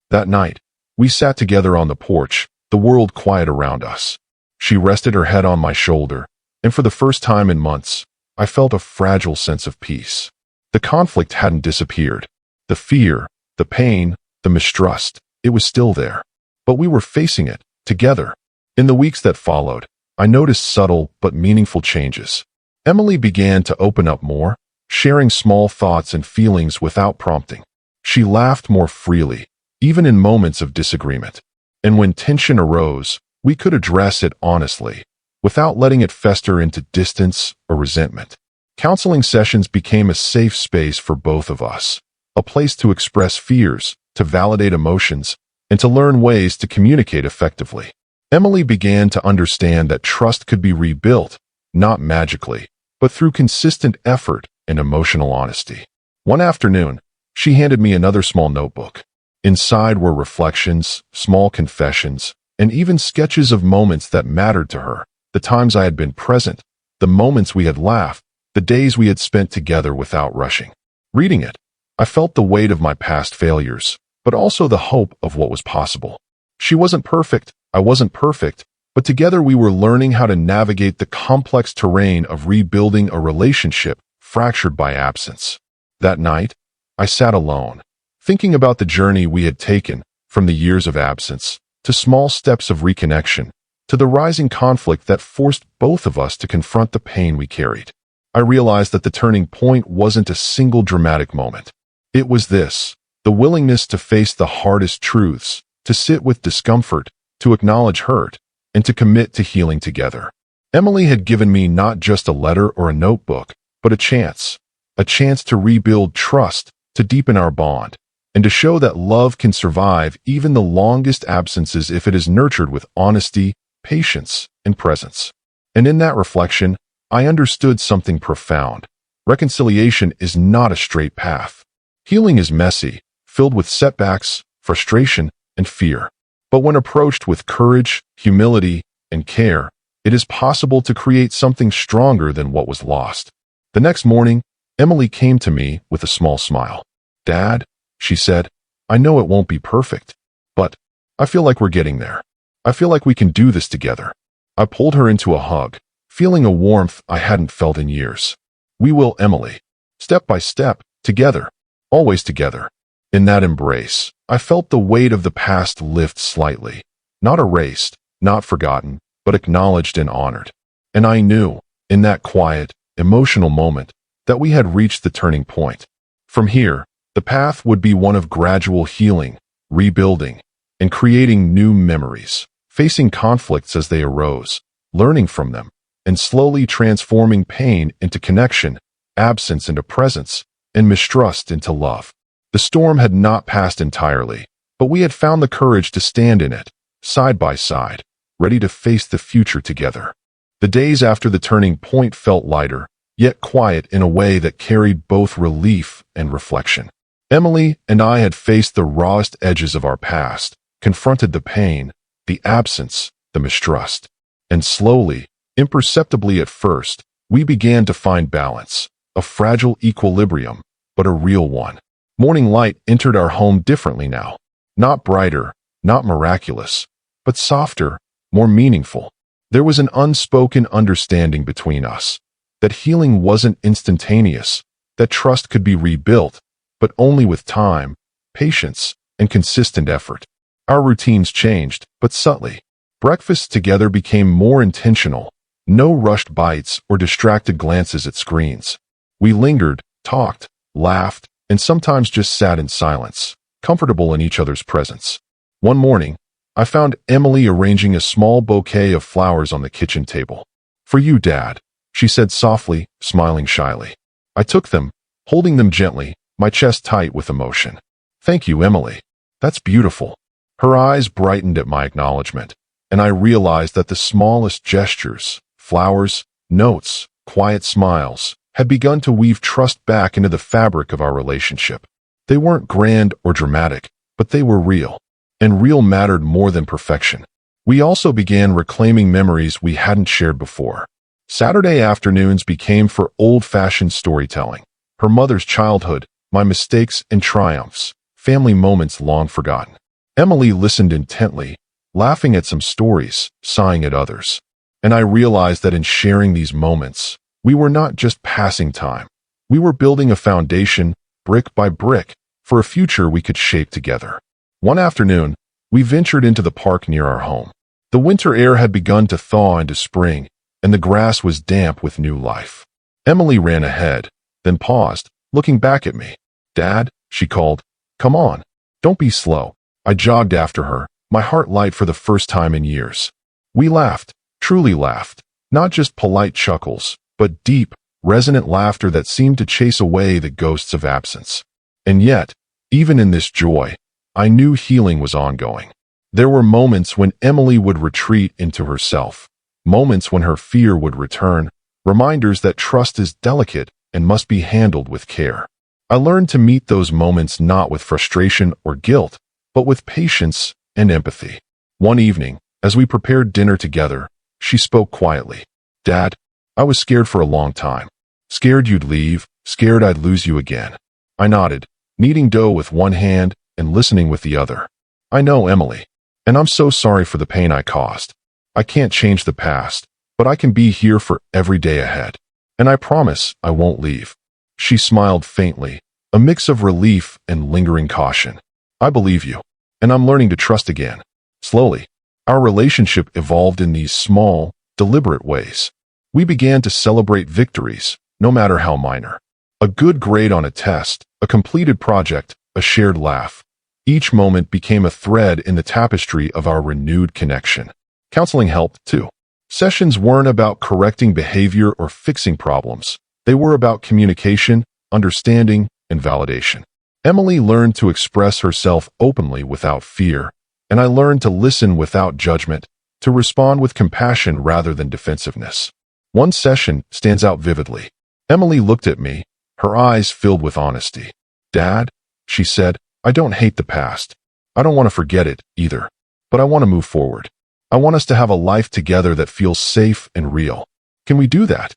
That night, we sat together on the porch, the world quiet around us. She rested her head on my shoulder, and for the first time in months, I felt a fragile sense of peace. The conflict hadn't disappeared. The fear, the pain, the mistrust, it was still there. But we were facing it, together. In the weeks that followed, I noticed subtle but meaningful changes. Emily began to open up more, sharing small thoughts and feelings without prompting. She laughed more freely, even in moments of disagreement. And when tension arose, we could address it honestly, without letting it fester into distance or resentment. Counseling sessions became a safe space for both of us, a place to express fears, to validate emotions, and to learn ways to communicate effectively. Emily began to understand that trust could be rebuilt, not magically, but through consistent effort and emotional honesty. One afternoon, she handed me another small notebook. Inside were reflections, small confessions, and even sketches of moments that mattered to her, the times I had been present, the moments we had laughed, the days we had spent together without rushing. Reading it, I felt the weight of my past failures, but also the hope of what was possible. She wasn't perfect, I wasn't perfect, but together we were learning how to navigate the complex terrain of rebuilding a relationship fractured by absence. That night, I sat alone, thinking about the journey we had taken, from the years of absence, to small steps of reconnection, to the rising conflict that forced both of us to confront the pain we carried. I realized that the turning point wasn't a single dramatic moment. It was this, the willingness to face the hardest truths, to sit with discomfort, to acknowledge hurt, and to commit to healing together. Emily had given me not just a letter or a notebook, but a chance to rebuild trust, to deepen our bond, and to show that love can survive even the longest absences if it is nurtured with honesty, patience, and presence. And in that reflection, I understood something profound. Reconciliation is not a straight path. Healing is messy, filled with setbacks, frustration, and fear. But when approached with courage, humility, and care, it is possible to create something stronger than what was lost. The next morning, Emily came to me with a small smile. "Dad," she said, "I know it won't be perfect, but I feel like we're getting there. I feel like we can do this together. I pulled her into a hug, feeling a warmth I hadn't felt in years. We will, Emily. Step by step, together. Always together. In that embrace, I felt the weight of the past lift slightly. Not erased, not forgotten, but acknowledged and honored. And I knew, in that quiet, emotional moment, that we had reached the turning point. From here, the path would be one of gradual healing, rebuilding, and creating new memories, facing conflicts as they arose, learning from them, and slowly transforming pain into connection, absence into presence, and mistrust into love. The storm had not passed entirely, but we had found the courage to stand in it, side by side, ready to face the future together. The days after the turning point felt lighter, yet quiet in a way that carried both relief and reflection. Emily and I had faced the rawest edges of our past, confronted the pain, the absence, the mistrust. And slowly, imperceptibly at first, we began to find balance, a fragile equilibrium, but a real one. Morning light entered our home differently now. Not brighter, not miraculous, but softer, more meaningful. There was an unspoken understanding between us, that healing wasn't instantaneous, that trust could be rebuilt, but only with time, patience, and consistent effort. Our routines changed, but subtly. Breakfasts together became more intentional, no rushed bites or distracted glances at screens. We lingered, talked, laughed, and sometimes just sat in silence, comfortable in each other's presence. One morning, I found Emily arranging a small bouquet of flowers on the kitchen table. "For you, Dad," she said softly, smiling shyly. I took them, holding them gently, my chest tight with emotion. "Thank you, Emily. That's beautiful." Her eyes brightened at my acknowledgement, and I realized that the smallest gestures, flowers, notes, quiet smiles, had begun to weave trust back into the fabric of our relationship. They weren't grand or dramatic, but they were real, and real mattered more than perfection. We also began reclaiming memories we hadn't shared before. Saturday afternoons became for old-fashioned storytelling. Her mother's childhood, my mistakes and triumphs, family moments long forgotten. Emily listened intently, laughing at some stories, sighing at others. And I realized that in sharing these moments, we were not just passing time. We were building a foundation, brick by brick, for a future we could shape together. One afternoon, we ventured into the park near our home. The winter air had begun to thaw into spring, and the grass was damp with new life. Emily ran ahead, then paused, looking back at me. "Dad," she called, "come on. Don't be slow." I jogged after her, my heart light for the first time in years. We laughed, truly laughed, not just polite chuckles, but deep, resonant laughter that seemed to chase away the ghosts of absence. And yet, even in this joy, I knew healing was ongoing. There were moments when Emily would retreat into herself, moments when her fear would return, reminders that trust is delicate and must be handled with care. I learned to meet those moments not with frustration or guilt, but with patience and empathy. One evening, as we prepared dinner together, she spoke quietly. "Dad, I was scared for a long time. Scared you'd leave, scared I'd lose you again." I nodded, kneading dough with one hand and listening with the other. "I know, Emily, and I'm so sorry for the pain I caused. I can't change the past, but I can be here for every day ahead. And I promise I won't leave." She smiled faintly, a mix of relief and lingering caution. "I believe you, and I'm learning to trust again." Slowly, our relationship evolved in these small, deliberate ways. We began to celebrate victories, no matter how minor. A good grade on a test, a completed project, a shared laugh. Each moment became a thread in the tapestry of our renewed connection. Counseling helped, too. Sessions weren't about correcting behavior or fixing problems. They were about communication, understanding, and validation. Emily learned to express herself openly without fear, and I learned to listen without judgment, to respond with compassion rather than defensiveness. One session stands out vividly. Emily looked at me, her eyes filled with honesty. "Dad," she said, "I don't hate the past. I don't want to forget it, either. But I want to move forward. I want us to have a life together that feels safe and real. Can we do that?"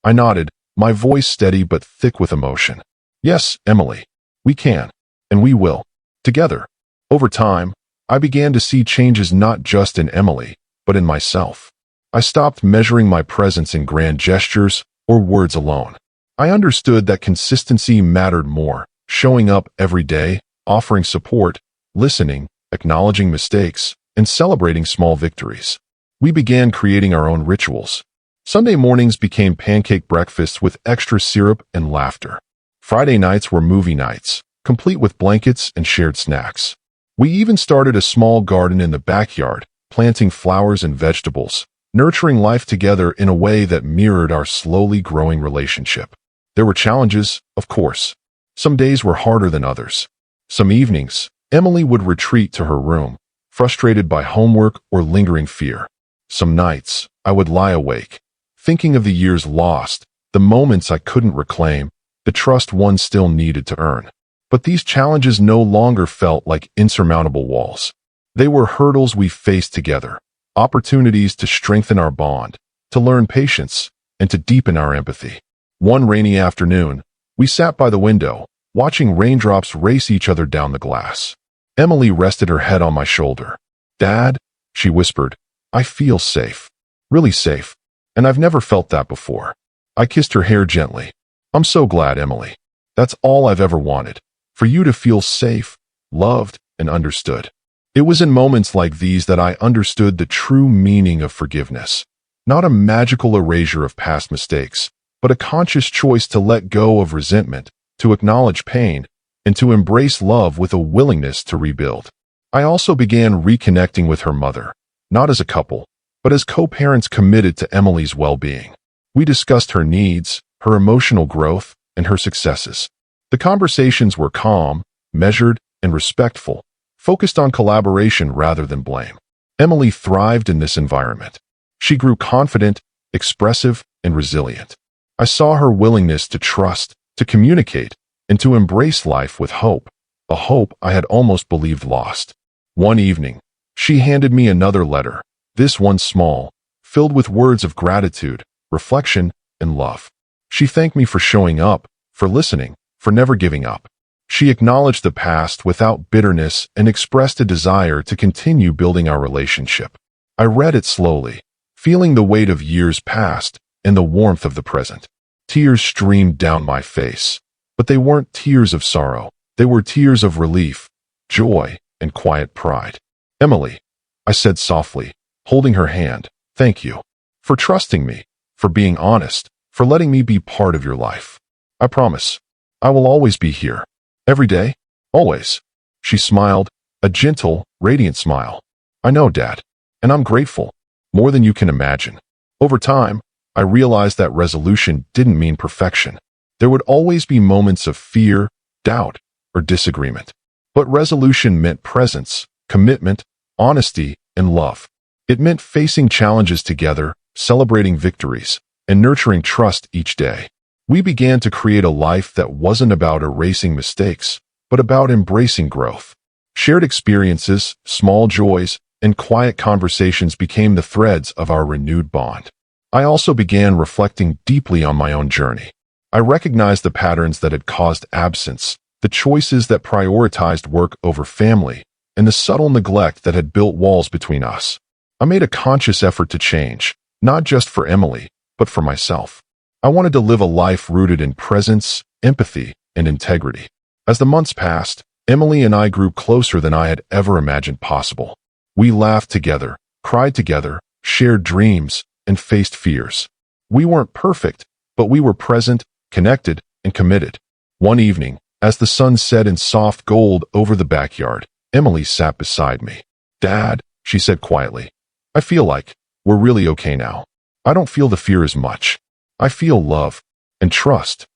I nodded, my voice steady but thick with emotion. "Yes, Emily. We can, and we will, together." Over time, I began to see changes not just in Emily, but in myself. I stopped measuring my presence in grand gestures or words alone. I understood that consistency mattered more, showing up every day, offering support, listening, acknowledging mistakes, and celebrating small victories. We began creating our own rituals. Sunday mornings became pancake breakfasts with extra syrup and laughter. Friday nights were movie nights, complete with blankets and shared snacks. We even started a small garden in the backyard, planting flowers and vegetables, nurturing life together in a way that mirrored our slowly growing relationship. There were challenges, of course. Some days were harder than others. Some evenings, Emily would retreat to her room, frustrated by homework or lingering fear. Some nights, I would lie awake, thinking of the years lost, the moments I couldn't reclaim, the trust one still needed to earn. But these challenges no longer felt like insurmountable walls. They were hurdles we faced together, opportunities to strengthen our bond, to learn patience, and to deepen our empathy. One rainy afternoon, we sat by the window, watching raindrops race each other down the glass. Emily rested her head on my shoulder. "Dad," she whispered, "I feel safe. Really safe. And I've never felt that before." I kissed her hair gently. "I'm so glad, Emily. That's all I've ever wanted. For you to feel safe, loved, and understood." It was in moments like these that I understood the true meaning of forgiveness. Not a magical erasure of past mistakes, but a conscious choice to let go of resentment, to acknowledge pain, and to embrace love with a willingness to rebuild. I also began reconnecting with her mother, not as a couple, but as co-parents committed to Emily's well-being. We discussed her needs, her emotional growth, and her successes. The conversations were calm, measured, and respectful, focused on collaboration rather than blame. Emily thrived in this environment. She grew confident, expressive, and resilient. I saw her willingness to trust, to communicate, and to embrace life with hope, a hope I had almost believed lost. One evening, she handed me another letter, this one small, filled with words of gratitude, reflection, and love. She thanked me for showing up, for listening, for never giving up. She acknowledged the past without bitterness and expressed a desire to continue building our relationship. I read it slowly, feeling the weight of years past and the warmth of the present. Tears streamed down my face, but they weren't tears of sorrow. They were tears of relief, joy, and quiet pride. "Emily," I said softly, holding her hand, "thank you for trusting me, for being honest, for letting me be part of your life. I promise, I will always be here. Every day, always." She smiled, a gentle, radiant smile. "I know, Dad, and I'm grateful, more than you can imagine." Over time, I realized that resolution didn't mean perfection. There would always be moments of fear, doubt, or disagreement. But resolution meant presence, commitment, honesty, and love. It meant facing challenges together, celebrating victories, and nurturing trust each day. We began to create a life that wasn't about erasing mistakes, but about embracing growth. Shared experiences, small joys, and quiet conversations became the threads of our renewed bond. I also began reflecting deeply on my own journey. I recognized the patterns that had caused absence, the choices that prioritized work over family, and the subtle neglect that had built walls between us. I made a conscious effort to change, not just for Emily, but for myself. I wanted to live a life rooted in presence, empathy, and integrity. As the months passed, Emily and I grew closer than I had ever imagined possible. We laughed together, cried together, shared dreams, and faced fears. We weren't perfect, but we were present, connected, and committed. One evening, as the sun set in soft gold over the backyard, Emily sat beside me. "Dad," she said quietly, "I feel like we're really okay now. I don't feel the fear as much. I feel love and trust."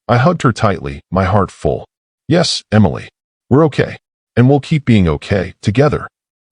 I hugged her tightly, my heart full. "Yes, Emily, we're okay, and we'll keep being okay together."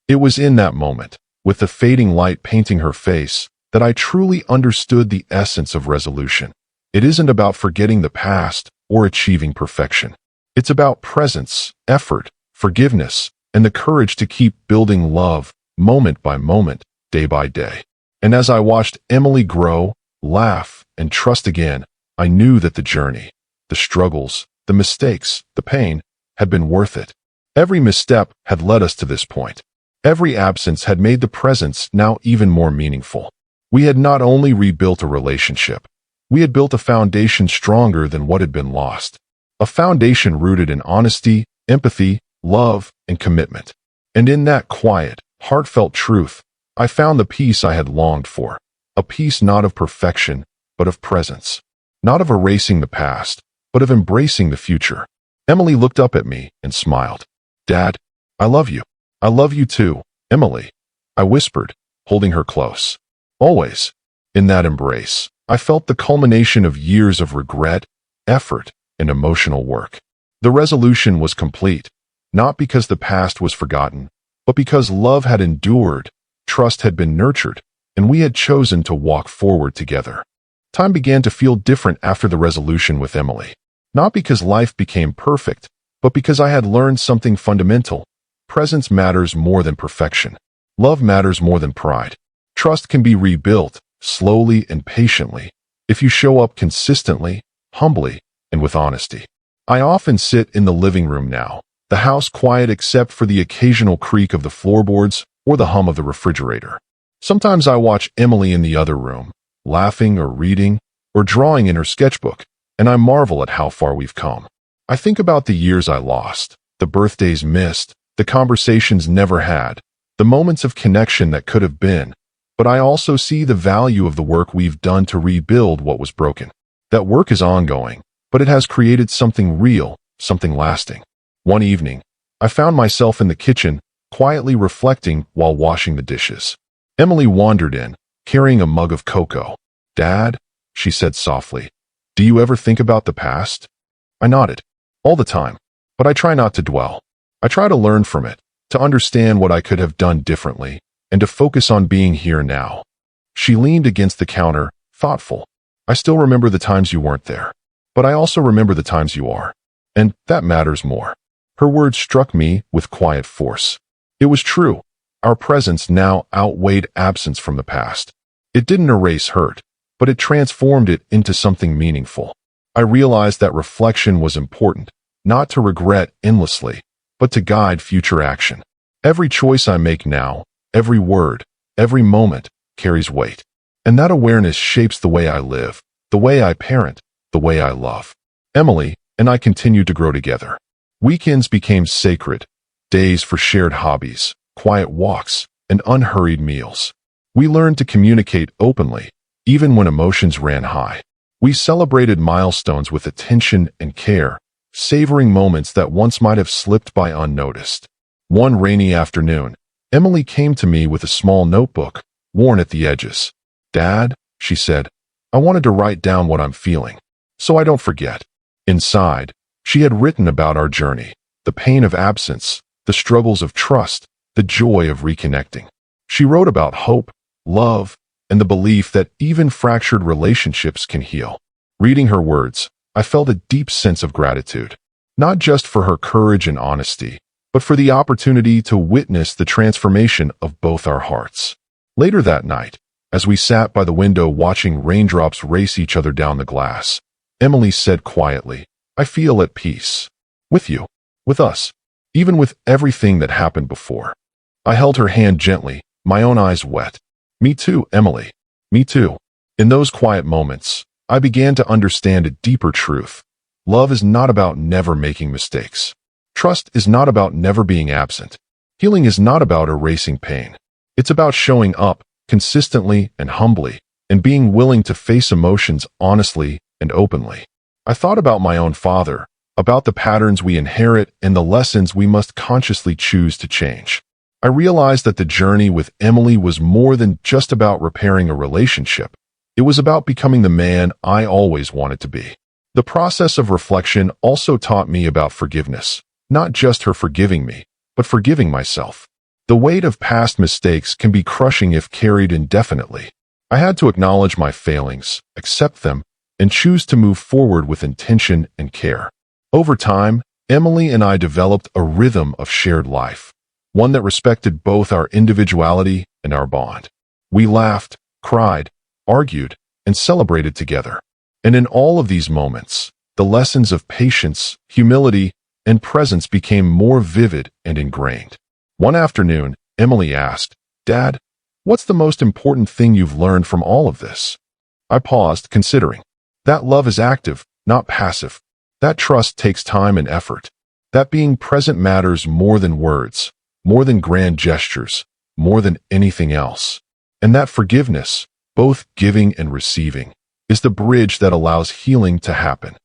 It was in that moment, with the fading light painting her face, that I truly understood the essence of resolution. It isn't about forgetting the past or achieving perfection. It's about presence, effort, forgiveness, and the courage to keep building love, moment by moment, day by day. And as I watched Emily grow, laugh, and trust again, I knew that the journey, the struggles, the mistakes, the pain, had been worth it. Every misstep had led us to this point. Every absence had made the presence now even more meaningful. We had not only rebuilt a relationship, we had built a foundation stronger than what had been lost. A foundation rooted in honesty, empathy, love, and commitment. And in that quiet, heartfelt truth, I found the peace I had longed for. A peace not of perfection, but of presence. Not of erasing the past, but of embracing the future. Emily looked up at me and smiled. "Dad, I love you. I love you too, Emily," I whispered, holding her close. Always. In that embrace, I felt the culmination of years of regret, effort, and emotional work. The resolution was complete, not because the past was forgotten, but because love had endured, trust had been nurtured, and we had chosen to walk forward together. Time began to feel different after the resolution with Emily. Not because life became perfect, but because I had learned something fundamental. Presence matters more than perfection. Love matters more than pride. Trust can be rebuilt, slowly and patiently, if you show up consistently, humbly, and with honesty. I often sit in the living room now, the house quiet except for the occasional creak of the floorboards or the hum of the refrigerator. Sometimes I watch Emily in the other room, laughing or reading or drawing in her sketchbook, and I marvel at how far we've come. I think about the years I lost, the birthdays missed, the conversations never had, the moments of connection that could have been, but I also see the value of the work we've done to rebuild what was broken. That work is ongoing, but it has created something real, something lasting. One evening, I found myself in the kitchen, quietly reflecting while washing the dishes. Emily wandered in, carrying a mug of cocoa. "Dad," she said softly, "do you ever think about the past?" I nodded. "All the time, but I try not to dwell. I try to learn from it, to understand what I could have done differently, and to focus on being here now." She leaned against the counter, thoughtful. "I still remember the times you weren't there, but I also remember the times you are, and that matters more." Her words struck me with quiet force. It was true. Our presence now outweighed absence from the past. It didn't erase hurt, but it transformed it into something meaningful. I realized that reflection was important, not to regret endlessly, but to guide future action. Every choice I make now, every word, every moment, carries weight. And that awareness shapes the way I live, the way I parent, the way I love. Emily and I continued to grow together. Weekends became sacred, days for shared hobbies, quiet walks, and unhurried meals. We learned to communicate openly, even when emotions ran high. We celebrated milestones with attention and care, savoring moments that once might have slipped by unnoticed. One rainy afternoon, Emily came to me with a small notebook, worn at the edges. "Dad," she said, "I wanted to write down what I'm feeling, so I don't forget." Inside, she had written about our journey, the pain of absence, the struggles of trust, the joy of reconnecting. She wrote about hope, love, and the belief that even fractured relationships can heal. Reading her words, I felt a deep sense of gratitude, not just for her courage and honesty, but for the opportunity to witness the transformation of both our hearts. Later that night, as we sat by the window watching raindrops race each other down the glass, Emily said quietly, "I feel at peace. With you. With us. Even with everything that happened before." I held her hand gently, my own eyes wet. "Me too, Emily. Me too." In those quiet moments, I began to understand a deeper truth. Love is not about never making mistakes. Trust is not about never being absent. Healing is not about erasing pain. It's about showing up, consistently and humbly, and being willing to face emotions honestly and openly. I thought about my own father, about the patterns we inherit and the lessons we must consciously choose to change. I realized that the journey with Emily was more than just about repairing a relationship. It was about becoming the man I always wanted to be. The process of reflection also taught me about forgiveness, not just her forgiving me, but forgiving myself. The weight of past mistakes can be crushing if carried indefinitely. I had to acknowledge my failings, accept them, and choose to move forward with intention and care. Over time, Emily and I developed a rhythm of shared life, one that respected both our individuality and our bond. We laughed, cried, argued, and celebrated together. And in all of these moments, the lessons of patience, humility, and presence became more vivid and ingrained. One afternoon, Emily asked, "Dad, what's the most important thing you've learned from all of this?" I paused, considering. That love is active, not passive. That trust takes time and effort. That being present matters more than words, more than grand gestures, more than anything else. And that forgiveness, both giving and receiving, is the bridge that allows healing to happen.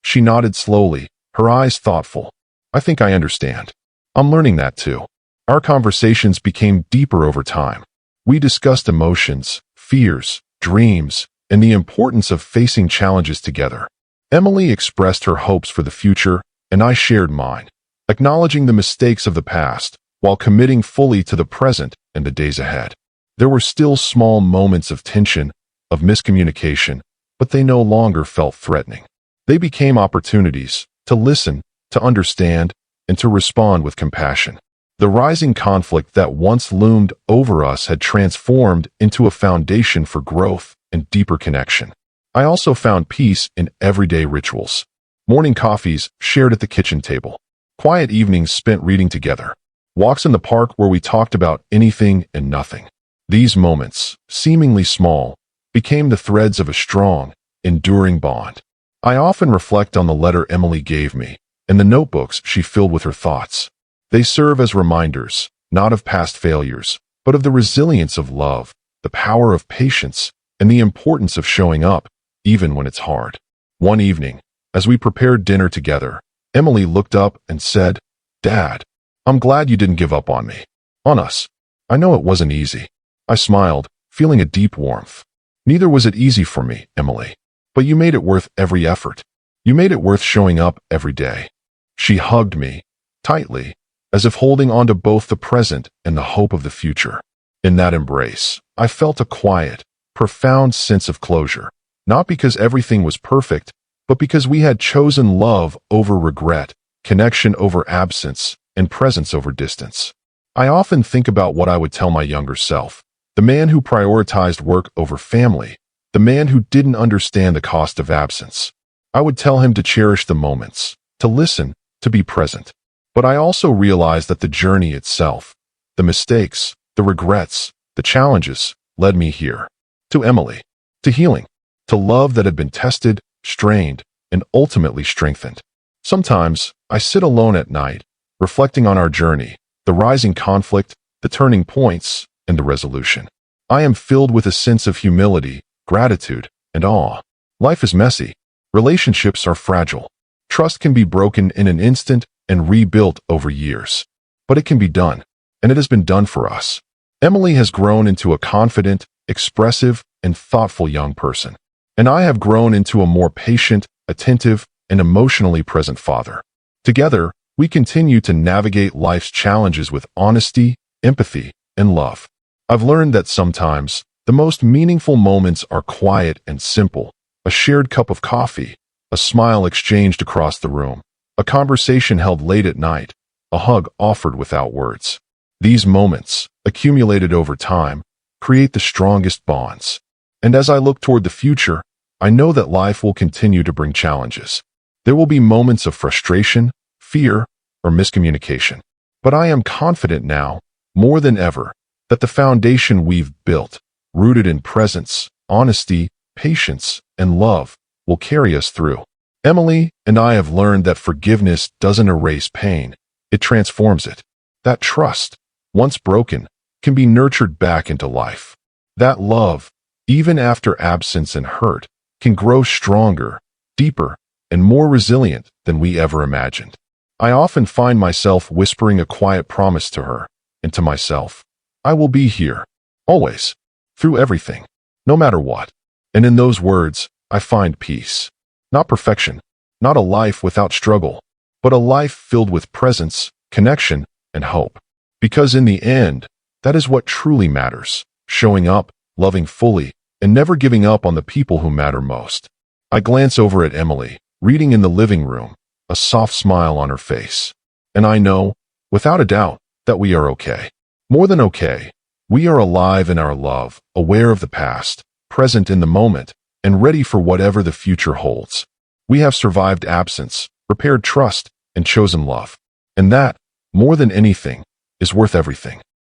She nodded slowly, her eyes thoughtful. "I think I understand. I'm learning that too." Our conversations became deeper over time. We discussed emotions, fears, dreams, and the importance of facing challenges together. Emily expressed her hopes for the future, and I shared mine, acknowledging the mistakes of the past while committing fully to the present and the days ahead. There were still small moments of tension, of miscommunication, but they no longer felt threatening. They became opportunities to listen, to understand, and to respond with compassion. The rising conflict that once loomed over us had transformed into a foundation for growth and deeper connection. I also found peace in everyday rituals. Morning coffees shared at the kitchen table. Quiet evenings spent reading together. Walks in the park where we talked about anything and nothing. These moments, seemingly small, became the threads of a strong, enduring bond. I often reflect on the letter Emily gave me and the notebooks she filled with her thoughts. They serve as reminders, not of past failures, but of the resilience of love, the power of patience, and the importance of showing up, even when it's hard. One evening, as we prepared dinner together, Emily looked up and said, "Dad, I'm glad you didn't give up on me. On us. I know it wasn't easy." I smiled, feeling a deep warmth. "Neither was it easy for me, Emily. But you made it worth every effort. You made it worth showing up every day." She hugged me, tightly, as if holding on to both the present and the hope of the future. In that embrace, I felt a quiet, profound sense of closure, not because everything was perfect, but because we had chosen love over regret, connection over absence, and presence over distance. I often think about what I would tell my younger self, the man who prioritized work over family, the man who didn't understand the cost of absence. I would tell him to cherish the moments, to listen, to be present. But I also realized that the journey itself, the mistakes, the regrets, the challenges, led me here. To Emily. To healing. To love that had been tested, strained, and ultimately strengthened. Sometimes, I sit alone at night, reflecting on our journey, the rising conflict, the turning points, and the resolution. I am filled with a sense of humility, gratitude, and awe. Life is messy. Relationships are fragile. Trust can be broken in an instant and rebuilt over years. But it can be done, and it has been done for us. Emily has grown into a confident, expressive, and thoughtful young person. And I have grown into a more patient, attentive, and emotionally present father. Together, we continue to navigate life's challenges with honesty, empathy, and love. I've learned that sometimes, the most meaningful moments are quiet and simple. A shared cup of coffee, a smile exchanged across the room, a conversation held late at night, a hug offered without words. These moments, accumulated over time, create the strongest bonds. And as I look toward the future, I know that life will continue to bring challenges. There will be moments of frustration, fear, or miscommunication. But I am confident now, more than ever, that the foundation we've built, rooted in presence, honesty, patience, and love, will carry us through. Emily and I have learned that forgiveness doesn't erase pain, it transforms it. That trust, once broken, can be nurtured back into life. That love, even after absence and hurt, can grow stronger, deeper, and more resilient than we ever imagined. I often find myself whispering a quiet promise to her, and to myself. I will be here, always, through everything, no matter what. And in those words, I find peace. Not perfection, not a life without struggle, but a life filled with presence, connection, and hope. Because in the end, that is what truly matters, showing up, loving fully, and never giving up on the people who matter most. I glance over at Emily, reading in the living room, a soft smile on her face. And I know, without a doubt, that we are okay. More than okay, we are alive in our love, aware of the past, present in the moment, and ready for whatever the future holds. We have survived absence, repaired trust, and chosen love. And that, more than anything, is worth everything.